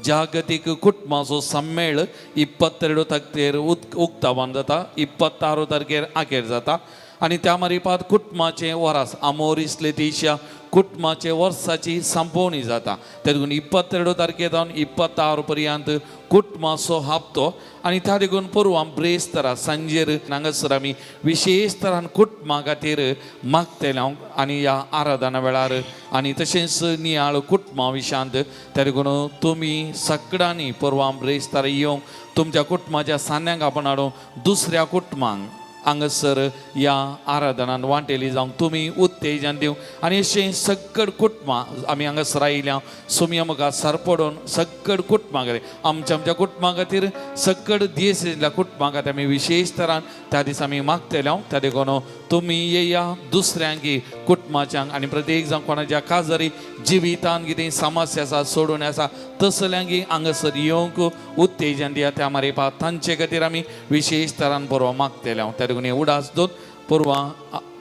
जागतीक कुटुंबाचो सम्मेळ 22 तारखेर उक्तावण जाता, 26 तारखेर आखेर जाता आणि त्या मारिपात कुटुंबाचे वरास अमोरिस लेतिशिया कुटुंबाचे वर्साची संपवणी जाता तेदून 22 तारखेदावन 26 पर्यंत कुटुंबाचो हप्तो आणि त्या देखून पुरवां ब्रेस्तारा सांजेर हांगासर आमी विशेष तरान कुटुंबा खातीर मागतले आनी ह्या आराधना वेळार आनी तशेंच नियाळ कुटुंबा विशांत त्या देखून तुमी सगळ्यांनी पुरवां ब्रेस्तारा येवंक तुमच्या कुटुंबाच्या सान्यांक आपण हाडून दुसऱ्या कुटुंबांक हांगासर ह्या आराधनान वांटेली जावंक तुमी उत्तेजन दिवं आनी अशें सगळ कुटुंबां आमी हांगासर आयल्या सुमया मुखार सरपडून सगळ कुटुंबां खातीर आमच्या कुटुंबां खातीर सगळ दियेसल्या कुटुंबां खातीर आमी विशेष तरान त्या दिसा आमी मागतले त्या देखून तुमी येया दुसऱ्यांक कुटुंबाच्यांक आनी प्रत्येक जावं कोणाच्या काजारी जिवितान कितें समस्या आसा सोडून आसा तसल्यांक हांगासर येवंक उत्तेजन दिया त्या मारिपा तांचे खातीर आमी विशेष तरान बरो मागतले त्या देखून उडास दोन पुरवां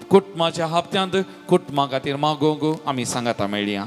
कुटुंबाच्या हप्त्यांत कुटुंबा खातीर मागोवंक आमी सांगाता मेळया.